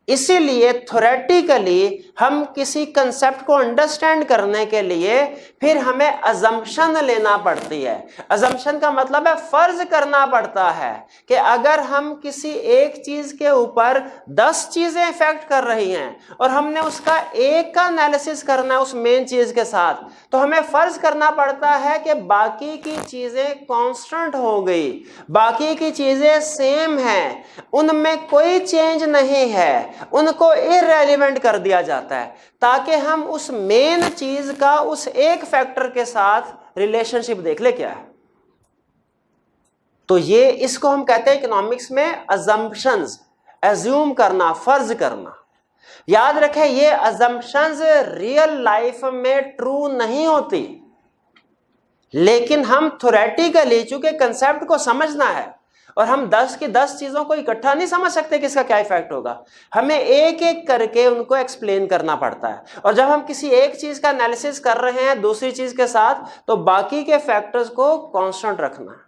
इसीलिए थ्योरेटिकली हम किसी कंसेप्ट को अंडरस्टैंड करने के लिए फिर हमें अजम्पशन लेना पड़ती है। अजम्पशन का मतलब है फर्ज करना पड़ता है कि अगर हम किसी एक चीज के ऊपर 10 चीजें इफेक्ट कर रही हैं और हमने उसका एक का एनालिसिस करना है उस मेन चीज के साथ, तो हमें फर्ज करना पड़ता है कि बाकी की चीजें कांस्टेंट हो गई, बाकी की चीजें सेम हैं, उनमें कोई चेंज नहीं है, उनको इररेलेवेंट कर दिया जाता है ताकि हम उस मेन चीज का उस एक फैक्टर के साथ रिलेशनशिप देख ले क्या है। तो ये इसको हम कहते हैं इकोनॉमिक्स में अजम्पशंस, एज्यूम करना, फर्ज करना। याद रखें ये अजम्पशंस रियल लाइफ में ट्रू नहीं होती, लेकिन हम थ्योरेटिकली चूंकि कंसेप्ट को समझना है और हम 10 की 10 चीजों को इकट्ठा नहीं समझ सकते कि इसका क्या इफेक्ट होगा, हमें एक एक करके उनको एक्सप्लेन करना पड़ता है। और जब हम किसी एक चीज का एनालिसिस कर रहे हैं दूसरी चीज के साथ, तो बाकी के फैक्टर्स को कांस्टेंट रखना।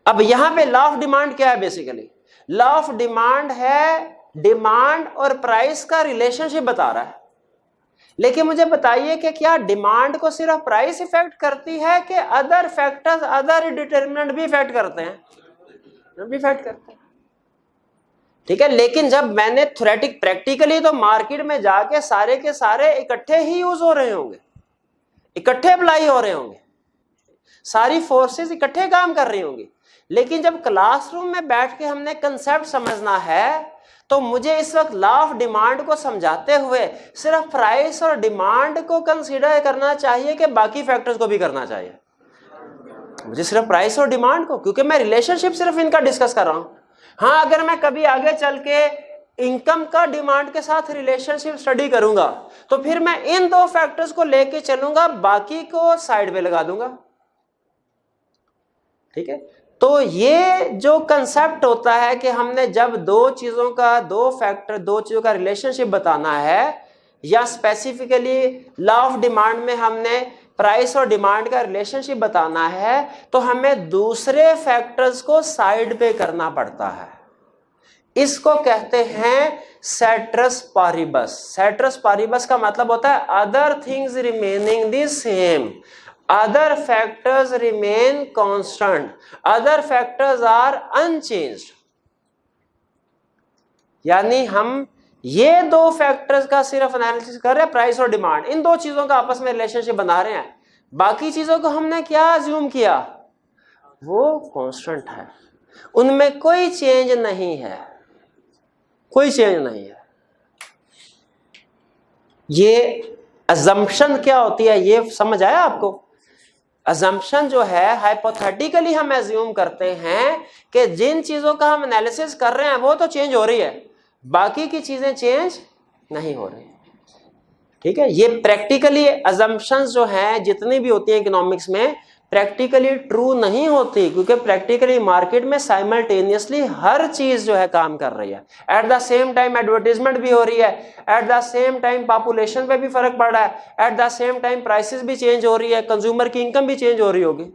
अब यहां पे लॉ ऑफ डिमांड क्या है? बेसिकली लॉ ऑफ डिमांड है डिमांड और प्राइस का रिलेशनशिप बता रहा है। लेकिन मुझे बताइए कि क्या डिमांड को सिर्फ प्राइस इफेक्ट करती है कि अदर फैक्टर्स, अदर डिटरमिनेंट भी इफेक्ट करते हैं? भी इफेक्ट करते हैं, ठीक है। लेकिन जब मैंने थ्योरेटिक प्रैक्टिकली तो मार्केट में जाके सारे के सारे इकट्ठे ही यूज हो रहे होंगे, इकट्ठे अप्लाई हो रहे होंगे, सारी फोर्सेस इकट्ठे काम कर रही होंगी। लेकिन जब क्लासरूम में बैठ के हमने कंसेप्ट समझना है, तो मुझे इस वक्त लॉ ऑफ डिमांड को समझाते हुए सिर्फ प्राइस और डिमांड को कंसीडर करना चाहिए कि बाकी फैक्टर्स को भी करना चाहिए? मुझे सिर्फ प्राइस और डिमांड को, क्योंकि मैं रिलेशनशिप सिर्फ इनका डिस्कस कर रहा हूं। हाँ, अगर मैं कभी आगे चल के इनकम का डिमांड के साथ रिलेशनशिप स्टडी करूंगा, तो फिर मैं इन दो फैक्टर्स को लेके चलूंगा, बाकी को साइड पे लगा दूंगा, ठीक है। तो ये जो कंसेप्ट होता है कि हमने जब दो चीजों का, दो फैक्टर, दो चीजों का रिलेशनशिप बताना है, या स्पेसिफिकली लॉ ऑफ डिमांड में हमने प्राइस और डिमांड का रिलेशनशिप बताना है, तो हमें दूसरे फैक्टर्स को साइड पे करना पड़ता है। इसको कहते हैं सेट्रस पारिबस। सेट्रस पारिबस का मतलब होता है other things remaining the same, other factors remain constant, other factors are unchanged. यानी हम ये दो फैक्टर्स का सिर्फ एनालिसिस कर रहे हैं, प्राइस और डिमांड, इन दो चीजों का आपस में रिलेशनशिप बना रहे हैं। बाकी चीजों को हमने क्या अज्यूम किया? वो कांस्टेंट है, उनमें कोई चेंज नहीं है, कोई चेंज नहीं है। ये अजम्पशन क्या होती है ये समझ आया आपको? अजम्पशन जो है, हाइपोथेटिकली हम एज्यूम करते हैं कि जिन चीजों का हम एनालिसिस कर रहे हैं वो तो चेंज हो रही है, बाकी की चीजें चेंज नहीं हो रही, ठीक है। ये प्रैक्टिकली अजम्पशंस जो हैं जितनी भी होती हैं इकोनॉमिक्स में, प्रैक्टिकली ट्रू नहीं होती, क्योंकि प्रैक्टिकली मार्केट में साइमल्टेनियसली हर चीज जो है काम कर रही है। At the same time advertisement भी हो रही है, at the same time population पे भी फर्क पड़ रहा है, at the same time prices भी चेंज हो रही है, कंज्यूमर की इनकम भी चेंज हो रही होगी।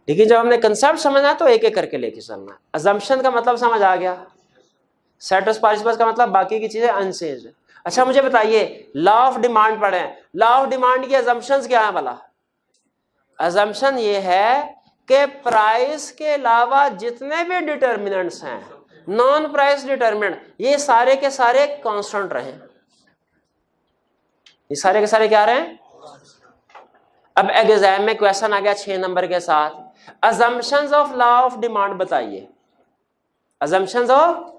लेकिन जब हमने कंसेप्ट समझना है तो एक एक करके लेके चलना है। अजम्पशन का मतलब समझ आ गया, सेट्रस पारिबस का मतलब बाकी की चीजें अनचेंज्ड। अच्छा मुझे बताइए, लॉ ऑफ डिमांड पढ़े, लॉ ऑफ डिमांड की अजम्पशंस क्या है भला? अजम्पशन ये है कि प्राइस के अलावा जितने भी डिटर्मिनेंट्स हैं, नॉन प्राइस डिटर्मिनेंट, ये सारे के सारे कांस्टेंट रहे। ये सारे के सारे क्या रहे? अब एग्जाम में क्वेश्चन आ गया 6 नंबर के साथ, assumptions of law of demand बताइए। अजम्पशंस ऑफ,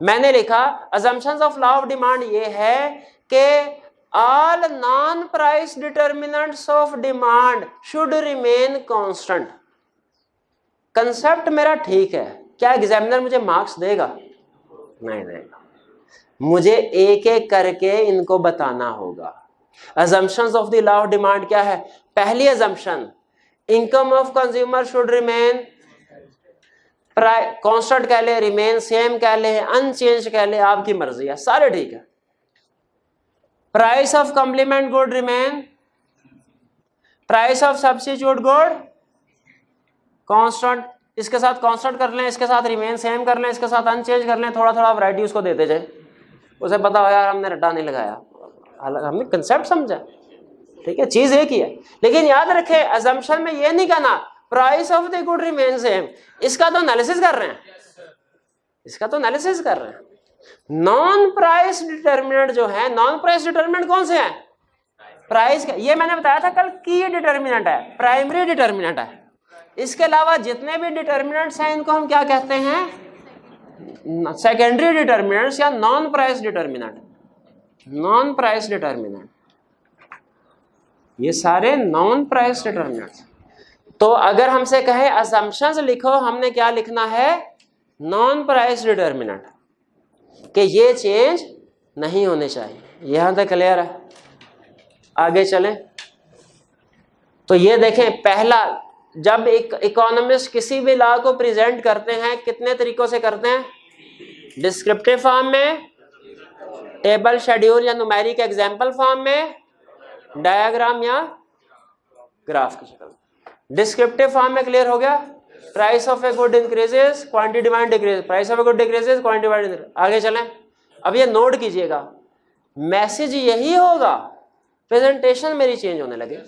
मैंने लिखा assumptions of law of demand ये है कि all non-price determinants of demand should remain constant। Concept मेरा ठीक है, क्या एग्जामिनर मुझे मार्क्स देगा? नहीं देगा, मुझे एक एक करके इनको बताना होगा। assumptions of the law of demand क्या है? पहली assumption, income of consumer should remain constant कह ले, रिमेन सेम कह ले, अनचेंज कह ले, आपकी मर्जी है, सारे ठीक है। Price of complement good remain, price of substitute good constant, इसके साथ कांस्टेंट कर लें, इसके साथ रिमेन सेम कर लें, इसके साथ अनचेंज कर लें, थोड़ा थोड़ा वैरायटी उसको देते जाए, उसे पता हो यार हमने रट्टा नहीं लगाया, हमने कंसेप्ट समझा, ठीक है, चीज एक ही है। लेकिन याद रखें अजम्पशन में ये नहीं कहना price of the good remain same, इसका तो एनालिसिस कर रहे हैं, इसका तो एनालिसिस कर रहे हैं। नॉन प्राइस डिटर्मिनेंट जो है, नॉन प्राइस डिटर्मिनेंट कौन से हैं? प्राइस का, ये मैंने बताया था कल की डिटर्मिनेंट है, प्राइमरी डिटर्मिनेंट है। इसके अलावा जितने भी डिटर्मिनेंट्स हैं इनको हम क्या कहते हैं? सेकेंडरी डिटर्मिनेंट्स या non price determinant, non price determinant, ये सारे नॉन प्राइस डिटर्मिनेंट्स। तो अगर हमसे कहे असम्पशंस लिखो, हमने क्या लिखना है? नॉन प्राइस डिटर्मिनेंट, कि ये चेंज नहीं होने चाहिए। यहां तक क्लियर है? आगे चलें तो ये देखें, पहला, जब एक इकोनॉमिस्ट किसी भी लॉ को प्रेजेंट करते हैं कितने तरीकों से करते हैं? डिस्क्रिप्टिव फॉर्म में, टेबल शेड्यूल या न्यूमेरिक एग्जांपल फॉर्म में, डायग्राम या ग्राफ की शक्ल। डिस्क्रिप्टिव फॉर्म में क्लियर हो गया, price of a good increases, quantity demand decrease, price of a good decreases, quantity demand decrease. आगे चलें, अब ये नोट कीजिएगा, मैसेज यही होगा, प्रेजेंटेशन मेरी चेंज होने लगे।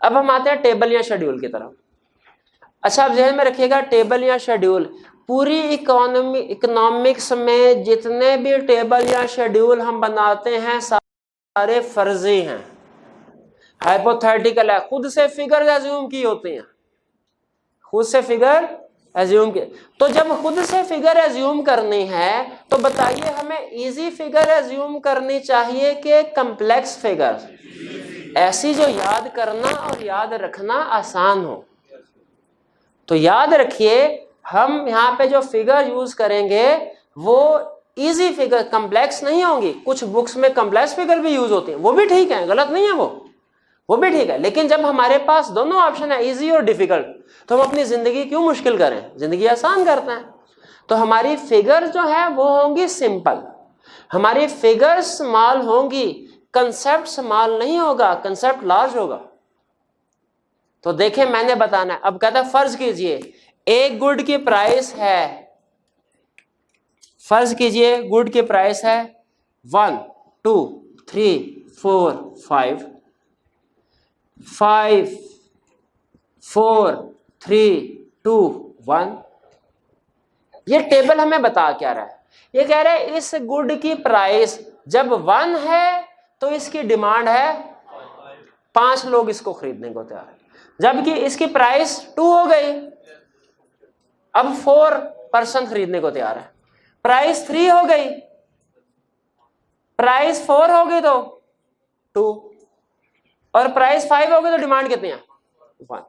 अब हम आते हैं टेबल या शेड्यूल की तरफ। अच्छा, अब ध्यान में रखिएगा, टेबल या शेड्यूल, पूरी इकोनॉमिक्स में जितने भी टेबल या शेड्यूल हम बनाते हैं सारे फर्जी हैं, हाइपोथेटिकल है, खुद से फिगर एज्यूम की होती हैं, खुद से फिगर एज्यूम की। तो जब खुद से फिगर एज्यूम करनी है तो बताइए हमें इजी फिगर एज्यूम करनी चाहिए कि कॉम्प्लेक्स फिगर, ऐसी जो याद करना और याद रखना आसान हो। तो याद रखिए, हम यहाँ पे जो फिगर यूज करेंगे वो इजी फिगर, कॉम्प्लेक्स नहीं होंगी। कुछ बुक्स में कॉम्प्लेक्स फिगर भी यूज होती हैं, वो भी ठीक है, गलत नहीं है, वो भी ठीक है। लेकिन जब हमारे पास दोनों ऑप्शन है, इजी और डिफिकल्ट, तो हम अपनी जिंदगी क्यों मुश्किल करें, जिंदगी आसान करते हैं। तो हमारी फिगर जो है वो होंगी सिंपल, हमारी फिगर स्मॉल होंगी, कंसेप्ट स्मॉल नहीं होगा, कंसेप्ट लार्ज होगा। तो देखें, मैंने बताना है, अब कहता है फर्ज कीजिए एक गुड की प्राइस है, फर्ज कीजिए गुड की प्राइस है 1 2 3 4 5 5 4 3 2 1। ये टेबल हमें बता क्या रहा है? ये कह रहा है इस गुड की प्राइस जब 1 है तो इसकी डिमांड है 5 लोग इसको खरीदने को तैयार है, जबकि इसकी प्राइस 2 हो गई, अब 4 पर्सन खरीदने को तैयार है। प्राइस 3 हो गई, प्राइस 4 हो गई तो 2, और प्राइस 5 हो गई तो डिमांड कितनी है? 1।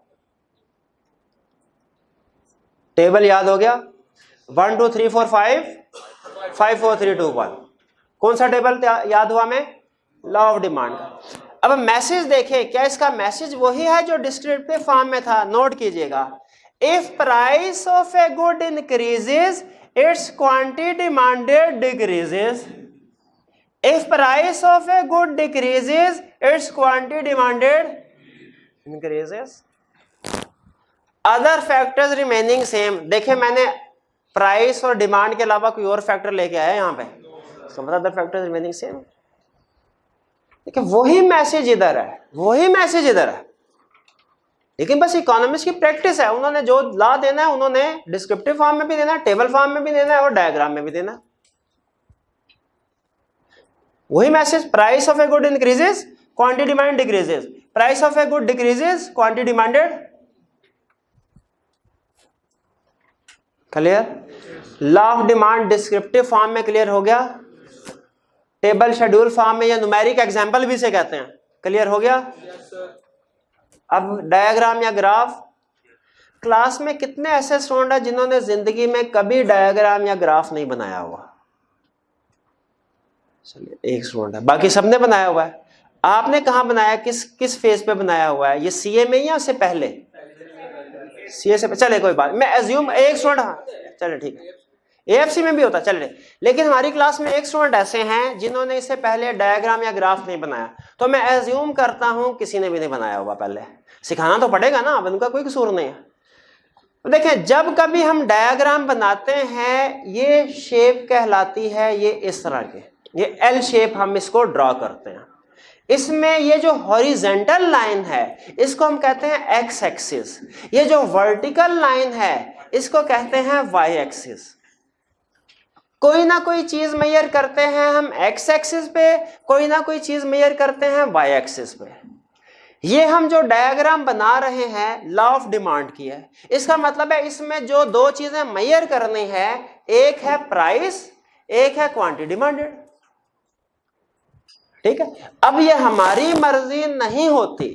टेबल याद हो गया? 1 2 3 4 5 5 4 3 2 1। कौन सा टेबल याद हुआ हमें? लॉ ऑफ डिमांड का। अब मैसेज देखें, क्या इसका मैसेज वही है जो डिस्क्रिप्टिव फॉर्म में था? नोट कीजिएगा, if price of a good increases it's quantity demanded decreases, if price of a good decreases it's quantity demanded increases, other factors remaining same. देखें, मैंने प्राइस और डिमांड के अलावा कोई और फैक्टर लेके आया यहाँ पे, इसका मतलब अदर फैक्टर्स रिमेनिंग सेम। देखिए, वही मैसेज इधर है, वही मैसेज इधर है, लेकिन बस इकोनॉमिक्स की प्रैक्टिस है, उन्होंने जो लॉ देना है उन्होंने डिस्क्रिप्टिव फॉर्म में भी देना है, टेबल फॉर्म में भी देना है और डायग्राम में भी देना है। वही message, price of a good increases quantity demand decreases, price of a good decreases quantity demanded. Clear? Law of demand descriptive form में क्लियर हो गया, टेबल शेड्यूल फॉर्म में या न्यूमेरिक एग्जांपल भी से कहते हैं, क्लियर हो गया? अब डायग्राम या ग्राफ, क्लास में कितने ऐसे स्टूडेंट हैं जिन्होंने जिंदगी में कभी डायग्राम या ग्राफ नहीं बनाया हुआ? चलिए, एक स्टूडेंट है, बाकी सबने बनाया हुआ है। आपने कहाँ बनाया, किस फेज पे बनाया हुआ है? ये सीए में या उससे पहले? सीए से। चले कोई बात, मैं एज्यूम एक स्टूडेंट, हाँ चले ठीक है, AFC में भी होता है, चल रहे। लेकिन हमारी क्लास में एक स्टूडेंट ऐसे हैं जिन्होंने इससे पहले डायग्राम या ग्राफ नहीं बनाया, तो मैं एज्यूम करता हूं किसी ने भी नहीं बनाया होगा। पहले सिखाना तो पड़ेगा ना, उनका कोई कसूर नहीं है। तो देखें, जब कभी हम डायग्राम बनाते हैं, ये शेप कहलाती है, ये इस तरह के, ये L शेप हम इसको ड्रॉ करते हैं। इसमें ये जो हॉरिजेंटल लाइन है इसको हम कहते हैं एक्स एक्सिस, ये जो वर्टिकल लाइन है इसको कहते हैं वाई एक्सिस। कोई ना कोई चीज मेजर करते हैं हम एक्स एक्सिस पे, कोई ना कोई चीज मेजर करते हैं वाई एक्सिस पे। ये हम जो डायग्राम बना रहे हैं लॉ ऑफ डिमांड की है। इसका मतलब है इसमें जो दो चीजें मेजर करनी है, एक है प्राइस, एक है क्वांटिटी डिमांडेड। ठीक है। अब ये हमारी मर्जी नहीं होती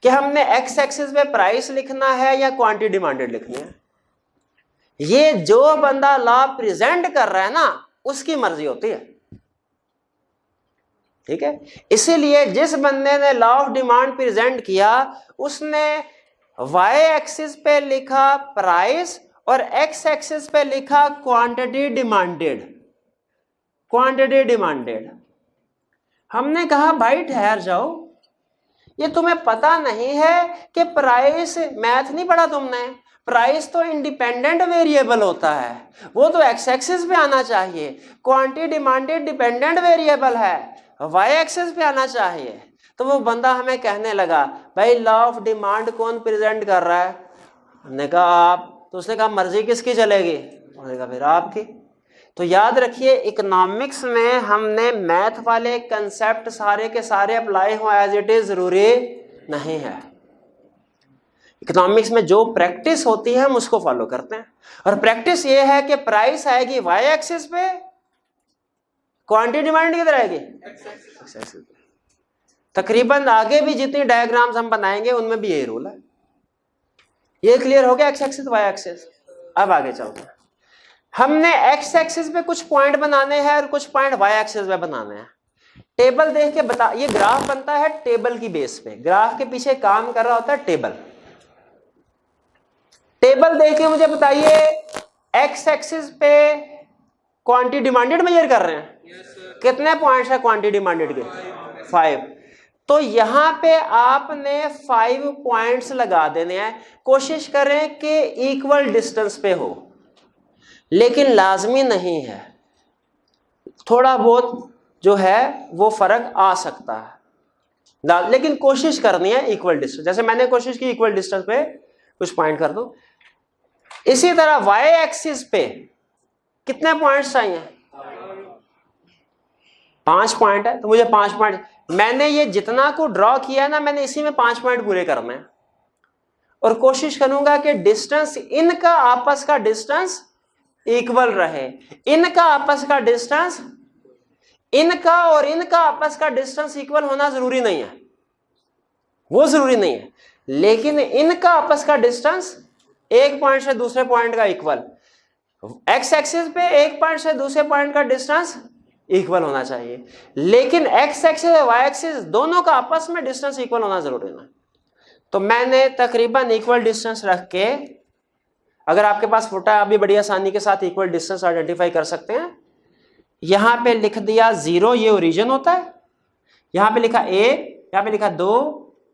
कि हमने एक्स एक्सिस पे प्राइस लिखना है या क्वांटिटी डिमांडेड लिखनी है। ये जो बंदा लॉ प्रेजेंट कर रहा है ना, उसकी मर्जी होती है। ठीक है। इसीलिए जिस बंदे ने लॉ ऑफ डिमांड प्रेजेंट किया, उसने वाई एक्सिस पे लिखा प्राइस और एक्स एक्सिस पे लिखा क्वांटिटी डिमांडेड। Quantity demanded. हमने कहा भाई ठहर जाओ, ये तुम्हें पता नहीं है कि प्राइस, मैथ नहीं पढ़ा तुमने, प्राइस तो इंडिपेंडेंट वेरिएबल होता है, वो तो एक्स एक्सिस पे आना चाहिए। क्वांटिटी डिमांडेड डिपेंडेंट वेरिएबल है, वाई एक्सिस पे आना चाहिए। तो वो बंदा हमें कहने लगा भाई लॉ ऑफ डिमांड कौन प्रेजेंट कर रहा है? हमने कहा आप। तो उसने कहा मर्जी किसकी चलेगी? उसने कहा फिर आपकी। तो याद रखिए, इकोनॉमिक्स में हमने मैथ वाले कंसेप्ट सारे के सारे अप्लाई हो एज इट इज जरूरी नहीं है। इकोनॉमिक्स में जो प्रैक्टिस होती है हम उसको फॉलो करते हैं, और प्रैक्टिस ये है कि प्राइस आएगी वाई एक्सिस पे, क्वांटिटी डिमांड किधर आएगी? एक्स एक्सिस पे। तकरीबन आगे भी जितनी डायग्राम्स हम बनाएंगे उनमें भी यही रूल है। ये क्लियर हो गया, एक्स एक्सिस वाई एक्सिस। अब आगे चलते हैं। हमने एक्स एक्सिस पे कुछ पॉइंट बनाने हैं और कुछ पॉइंट वाई एक्सिस पे बनाने हैं। टेबल देख के बता, ये ग्राफ बनता है टेबल की बेस पे, ग्राफ के पीछे काम कर रहा होता है टेबल। टेबल देख के मुझे बताइए एक्स एक्सिस पे क्वांटिटी डिमांडेड मेजर कर रहे हैं? कितने पॉइंट्स है क्वांटिटी डिमांडेड के? 5। तो यहां पे आपने 5 पॉइंट्स लगा देने हैं। कोशिश करें कि इक्वल डिस्टेंस पे हो, लेकिन लाजमी नहीं है, थोड़ा बहुत जो है वो फर्क आ सकता है, लेकिन कोशिश करनी है इक्वल डिस्टेंस। जैसे मैंने कोशिश की इक्वल डिस्टेंस पे कुछ पॉइंट कर दूं। इसी तरह वाई एक्सिस पे कितने पॉइंट्स चाहिए? 5 पॉइंट है, तो मुझे 5 पॉइंट, मैंने ये जितना को ड्रॉ किया है ना, मैंने इसी में 5 पॉइंट पूरे करने हैं। और कोशिश करूंगा कि डिस्टेंस, इनका आपस का डिस्टेंस इक्वल रहे। इनका आपस का डिस्टेंस, इनका और इनका आपस का डिस्टेंस इक्वल होना जरूरी नहीं है, वो जरूरी नहीं है, लेकिन इनका आपस का डिस्टेंस एक पॉइंट से दूसरे पॉइंट का इक्वल, एक्स एक्सिस पे एक पॉइंट से दूसरे पॉइंट का डिस्टेंस इक्वल होना चाहिए, लेकिन एक्स एक्सिस और वाई एक्सिस दोनों का आपस में डिस्टेंस इक्वल होना जरूरी नहीं। तो मैंने तकरीबन इक्वल डिस्टेंस रख के, अगर आपके पास फोटो है आप भी बड़ी आसानी के साथ इक्वल डिस्टेंस आइडेंटिफाई कर सकते हैं। यहां पे लिख दिया 0, ये ओरिजिन होता है। यहां पे लिखा 1, यहां पे लिखा 2,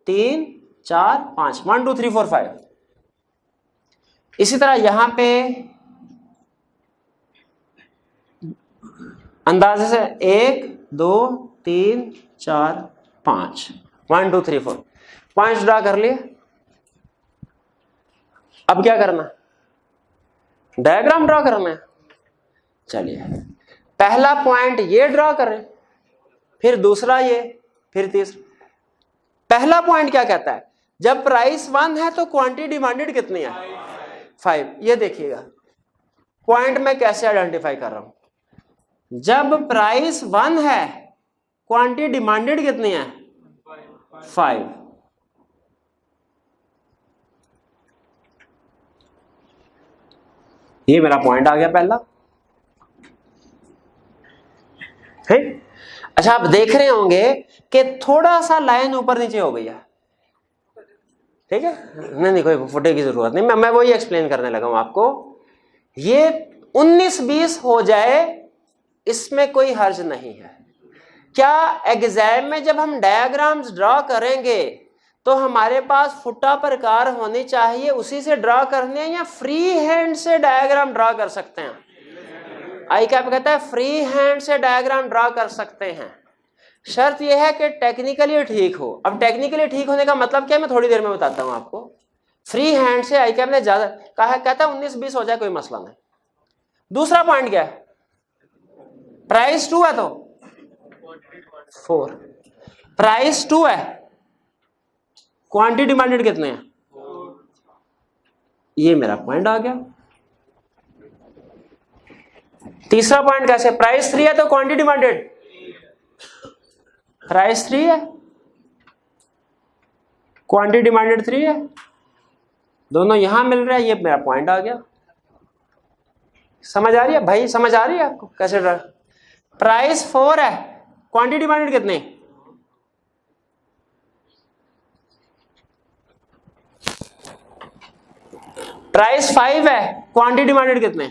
3, 4, 5, 1 2 3 4 5। इसी तरह यहां पे अंदाजे से 1 2 3 4 5, 1 2 3 4 पॉइंट्स ड्रा कर लिए। अब क्या करना? डायग्राम ड्रा करना है। चलिए, पहला पॉइंट ये ड्रा करें, फिर दूसरा ये, फिर तीसरा। पहला पॉइंट क्या कहता है? जब प्राइस 1 है तो क्वांटिटी डिमांडेड कितनी है? 5। ये देखिएगा पॉइंट मैं कैसे आइडेंटिफाई कर रहा हूं। जब प्राइस 1 है, क्वांटिटी डिमांडेड कितनी है? 5। ये मेरा पॉइंट आ गया पहला है। अच्छा, आप देख रहे होंगे कि थोड़ा सा लाइन ऊपर नीचे हो गई है, ठीक है? नहीं कोई फोटो की जरूरत नहीं, मैं वही एक्सप्लेन करने लगा हूं आपको। ये 19-20 हो जाए, इसमें कोई हर्ज नहीं है। क्या एग्जाम में जब हम डायग्राम्स ड्रॉ करेंगे तो हमारे पास फुटा प्रकार होनी चाहिए, उसी से ड्रॉ करने हैं, या फ्री हैंड से डायग्राम ड्रॉ कर सकते हैं? आई कैप कहता है फ्री हैंड से डायग्राम ड्रॉ कर सकते हैं, शर्त यह है कि टेक्निकली ठीक हो। अब टेक्निकली ठीक होने का मतलब क्या है, मैं थोड़ी देर में बताता हूं आपको। फ्री हैंड से आई कैप ने ज्यादा कहा, कहता है 19-20 हो जाए कोई मसला नहीं। दूसरा पॉइंट क्या है, प्राइस 2 है तो 4, प्राइस 2 है, क्वांटिटी डिमांडेड कितने हैं, ये मेरा पॉइंट आ गया। तीसरा पॉइंट कैसे, प्राइस 3 है तो क्वांटिटी डिमांडेड, प्राइस 3 है, क्वांटिटी डिमांडेड 3 है, दोनों यहां मिल रहा है, ये मेरा पॉइंट आ गया। समझ आ रही है भाई, समझ आ रही है आपको कैसे ड्रा? प्राइस 4 है, क्वांटिटी डिमांडेड कितने, प्राइस 5 है, क्वांटिटी डिमांडेड कितने,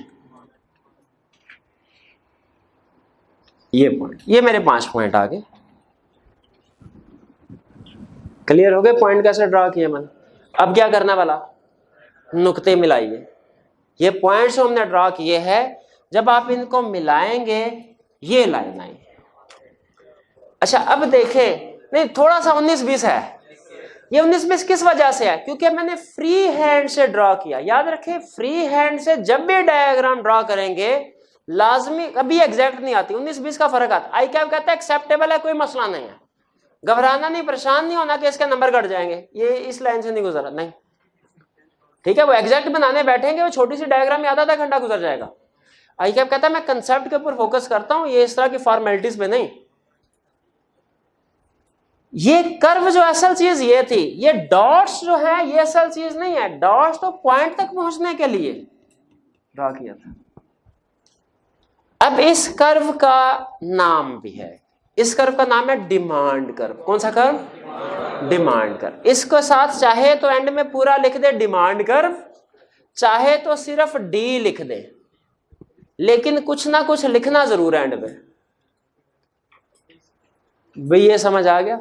ये पॉइंट, ये मेरे 5 पॉइंट आ गए। क्लियर हो गए पॉइंट कैसे ड्रा किए मैंने? अब क्या करना वाला, नुक्ते मिलाइए। ये पॉइंट्स हमने ड्रा किए हैं, जब आप इनको मिलाएंगे ये लाइन आई। अच्छा अब देखें, नहीं थोड़ा सा 19-20 है, ये 19-20 किस वजह से है, क्योंकि मैंने फ्री हैंड से ड्रॉ किया। याद रखें, फ्री हैंड से जब भी डायग्राम ड्रॉ करेंगे लाजमी कभी एग्जैक्ट नहीं आती, 19-20 का फर्क आता। आई कैप कहता है एक्सेप्टेबल है, कोई मसला नहीं है, घबराना नहीं, परेशान नहीं होना कि इसके नंबर घट जाएंगे, ये इस लाइन से नहीं गुजरा, नहीं ठीक है। वो एग्जैक्ट बनाने बैठेंगे, वो छोटी सी डायग्राम में आधा घंटा गुजर जाएगा। आई कैप कहता है मैं कंसेप्ट के ऊपर फोकस करता हूं, ये इस तरह की फॉर्मेलिटीज पे नहीं। ये कर्व जो असल चीज ये थी, ये डॉट्स जो है ये असल चीज नहीं है, डॉट्स तो पॉइंट तक पहुंचने के लिए ड्रॉ किया था। अब इस कर्व का नाम भी है, इस कर्व का नाम है डिमांड कर्व। कौन सा कर्व, डिमांड कर्व। इसको साथ चाहे तो एंड में पूरा लिख दे डिमांड कर्व, चाहे तो सिर्फ डी लिख दे, लेकिन कुछ ना कुछ लिखना जरूर है एंड में। भाई ये समझ आ गया?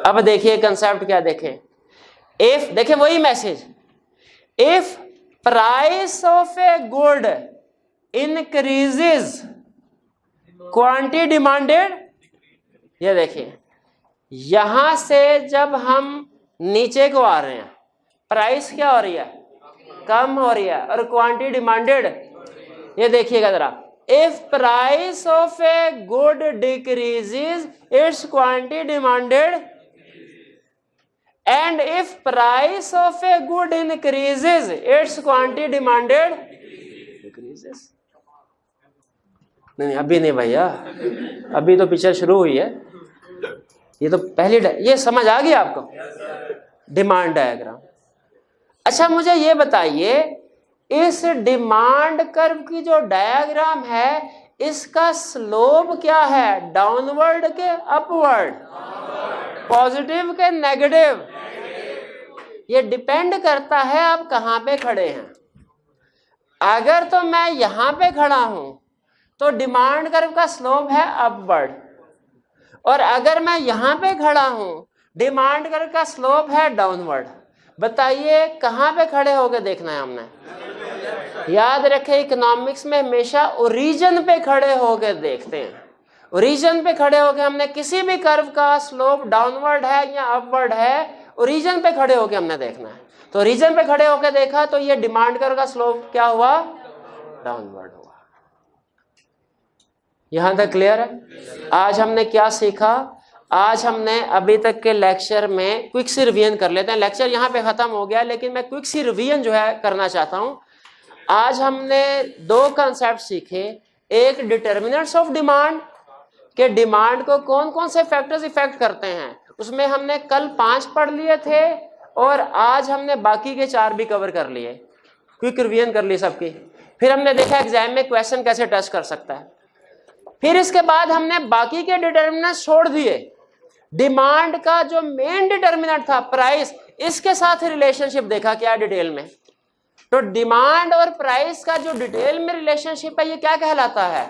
अब देखिए कंसेप्ट क्या, देखें इफ, देखें वही message, if price of a good increases quantity demanded. ये देखिए यहां से जब हम नीचे को आ रहे हैं, प्राइस क्या हो रही है, कम हो रही है, और क्वांटिटी डिमांडेड, ये देखिएगा जरा, if price of a good decreases it's quantity demanded, and if price of a good increases it's quantity demanded decreases. नहीं अभी नहीं भैया, अभी तो पिक्चर शुरू हुई है, ये तो पहली ये समझ आ गई आपको, डिमांड डायग्राम। अच्छा मुझे ये बताइए, इस डिमांड कर्व की जो डायग्राम है इसका स्लोप क्या है, डाउनवर्ड के अपवर्ड, पॉजिटिव के नेगेटिव? ये डिपेंड करता है आप कहां पे खड़े हैं। अगर तो मैं यहां पे खड़ा हूं तो डिमांड कर्व का स्लोप है अपवर्ड, और अगर मैं यहां पे खड़ा हूं डिमांड कर्व का स्लोप है डाउनवर्ड। बताइए कहां पे खड़े होकर देखना है हमने? याद रखें इकोनॉमिक्स में हमेशा ओरिजिन पे खड़े होकर देखते हैं। ओरिजिन पे खड़े होकर हमने किसी भी कर्व का स्लोप डाउनवर्ड है या अपवर्ड है, ओरिजिन पे खड़े होकर हमने देखना है। तो ओरिजिन पे खड़े होकर देखा तो ये डिमांड कर्व का स्लोप क्या हुआ, डाउनवर्ड हुआ। यहां तक क्लियर है? आज हमने क्या सीखा? आज हमने अभी तक के लेक्चर में क्विक सी रिवीजन कर लेते हैं। लेक्चर यहाँ पे खत्म हो गया, लेकिन मैं क्विक सी रिवीजन जो है करना चाहता हूँ। आज हमने 2 कंसेप्ट सीखे, एक डिटर्मिनेंट्स ऑफ डिमांड, के डिमांड को कौन कौन से फैक्टर्स इफेक्ट करते हैं, उसमें हमने कल 5 पढ़ लिए थे, और आज हमने बाकी के 4 भी कवर कर लिए, क्विक रिवीजन कर ली सबकी। फिर हमने देखा एग्जाम में क्वेश्चन कैसे टच कर सकता है। फिर इसके बाद हमने बाकी के डिटर्मिनेंट छोड़ दिए, डिमांड का जो मेन डिटर्मिनेंट था प्राइस, इसके साथ रिलेशनशिप देखा क्या डिटेल में। तो डिमांड और प्राइस का जो डिटेल में रिलेशनशिप है ये क्या कहलाता है?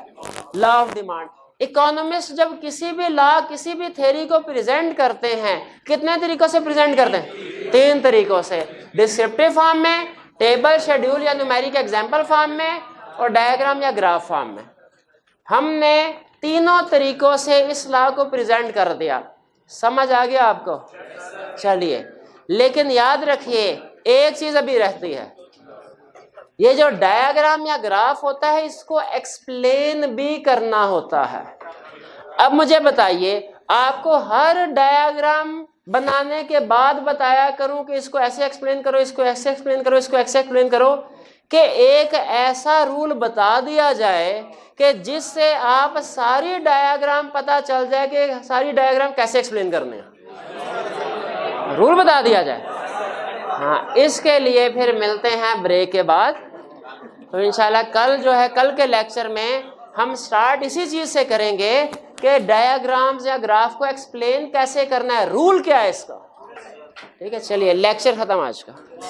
Law of demand. इकोनॉमिस्ट जब किसी भी लॉ, किसी भी थ्योरी को प्रेजेंट करते हैं, कितने तरीकों से प्रेजेंट करते हैं? 3 तरीकों से, डिस्क्रिप्टिव फॉर्म में, टेबल, शेड्यूल या न्यूमेरिक एग्जाम्पल फॉर्म में, और डायग्राम या ग्राफ फॉर्म में। हमने तीनों तरीकों से इस लॉ को प्रेजेंट कर दिया। समझ आ गया आपको? चलिए, लेकिन याद रखिए एक चीज अभी रहती है, ये जो डायग्राम या ग्राफ होता है इसको एक्सप्लेन भी करना होता है। अब मुझे बताइए, आपको हर डायग्राम बनाने के बाद बताया करूं कि इसको ऐसे एक्सप्लेन करो, इसको ऐसे एक्सप्लेन करो, इसको ऐसे एक्सप्लेन करो, कि एक ऐसा रूल बता दिया जाए कि जिससे आप सारी डायग्राम पता चल जाए कि सारी डायग्राम कैसे एक्सप्लेन करने हैं, रूल बता दिया जाए। हाँ, इसके लिए फिर मिलते हैं ब्रेक के बाद। तो इंशाल्लाह कल जो है, कल के लेक्चर में हम स्टार्ट इसी चीज से करेंगे कि डायग्राम्स या ग्राफ को एक्सप्लेन कैसे करना है, रूल क्या है इसका। ठीक है, चलिए लेक्चर खत्म आज का।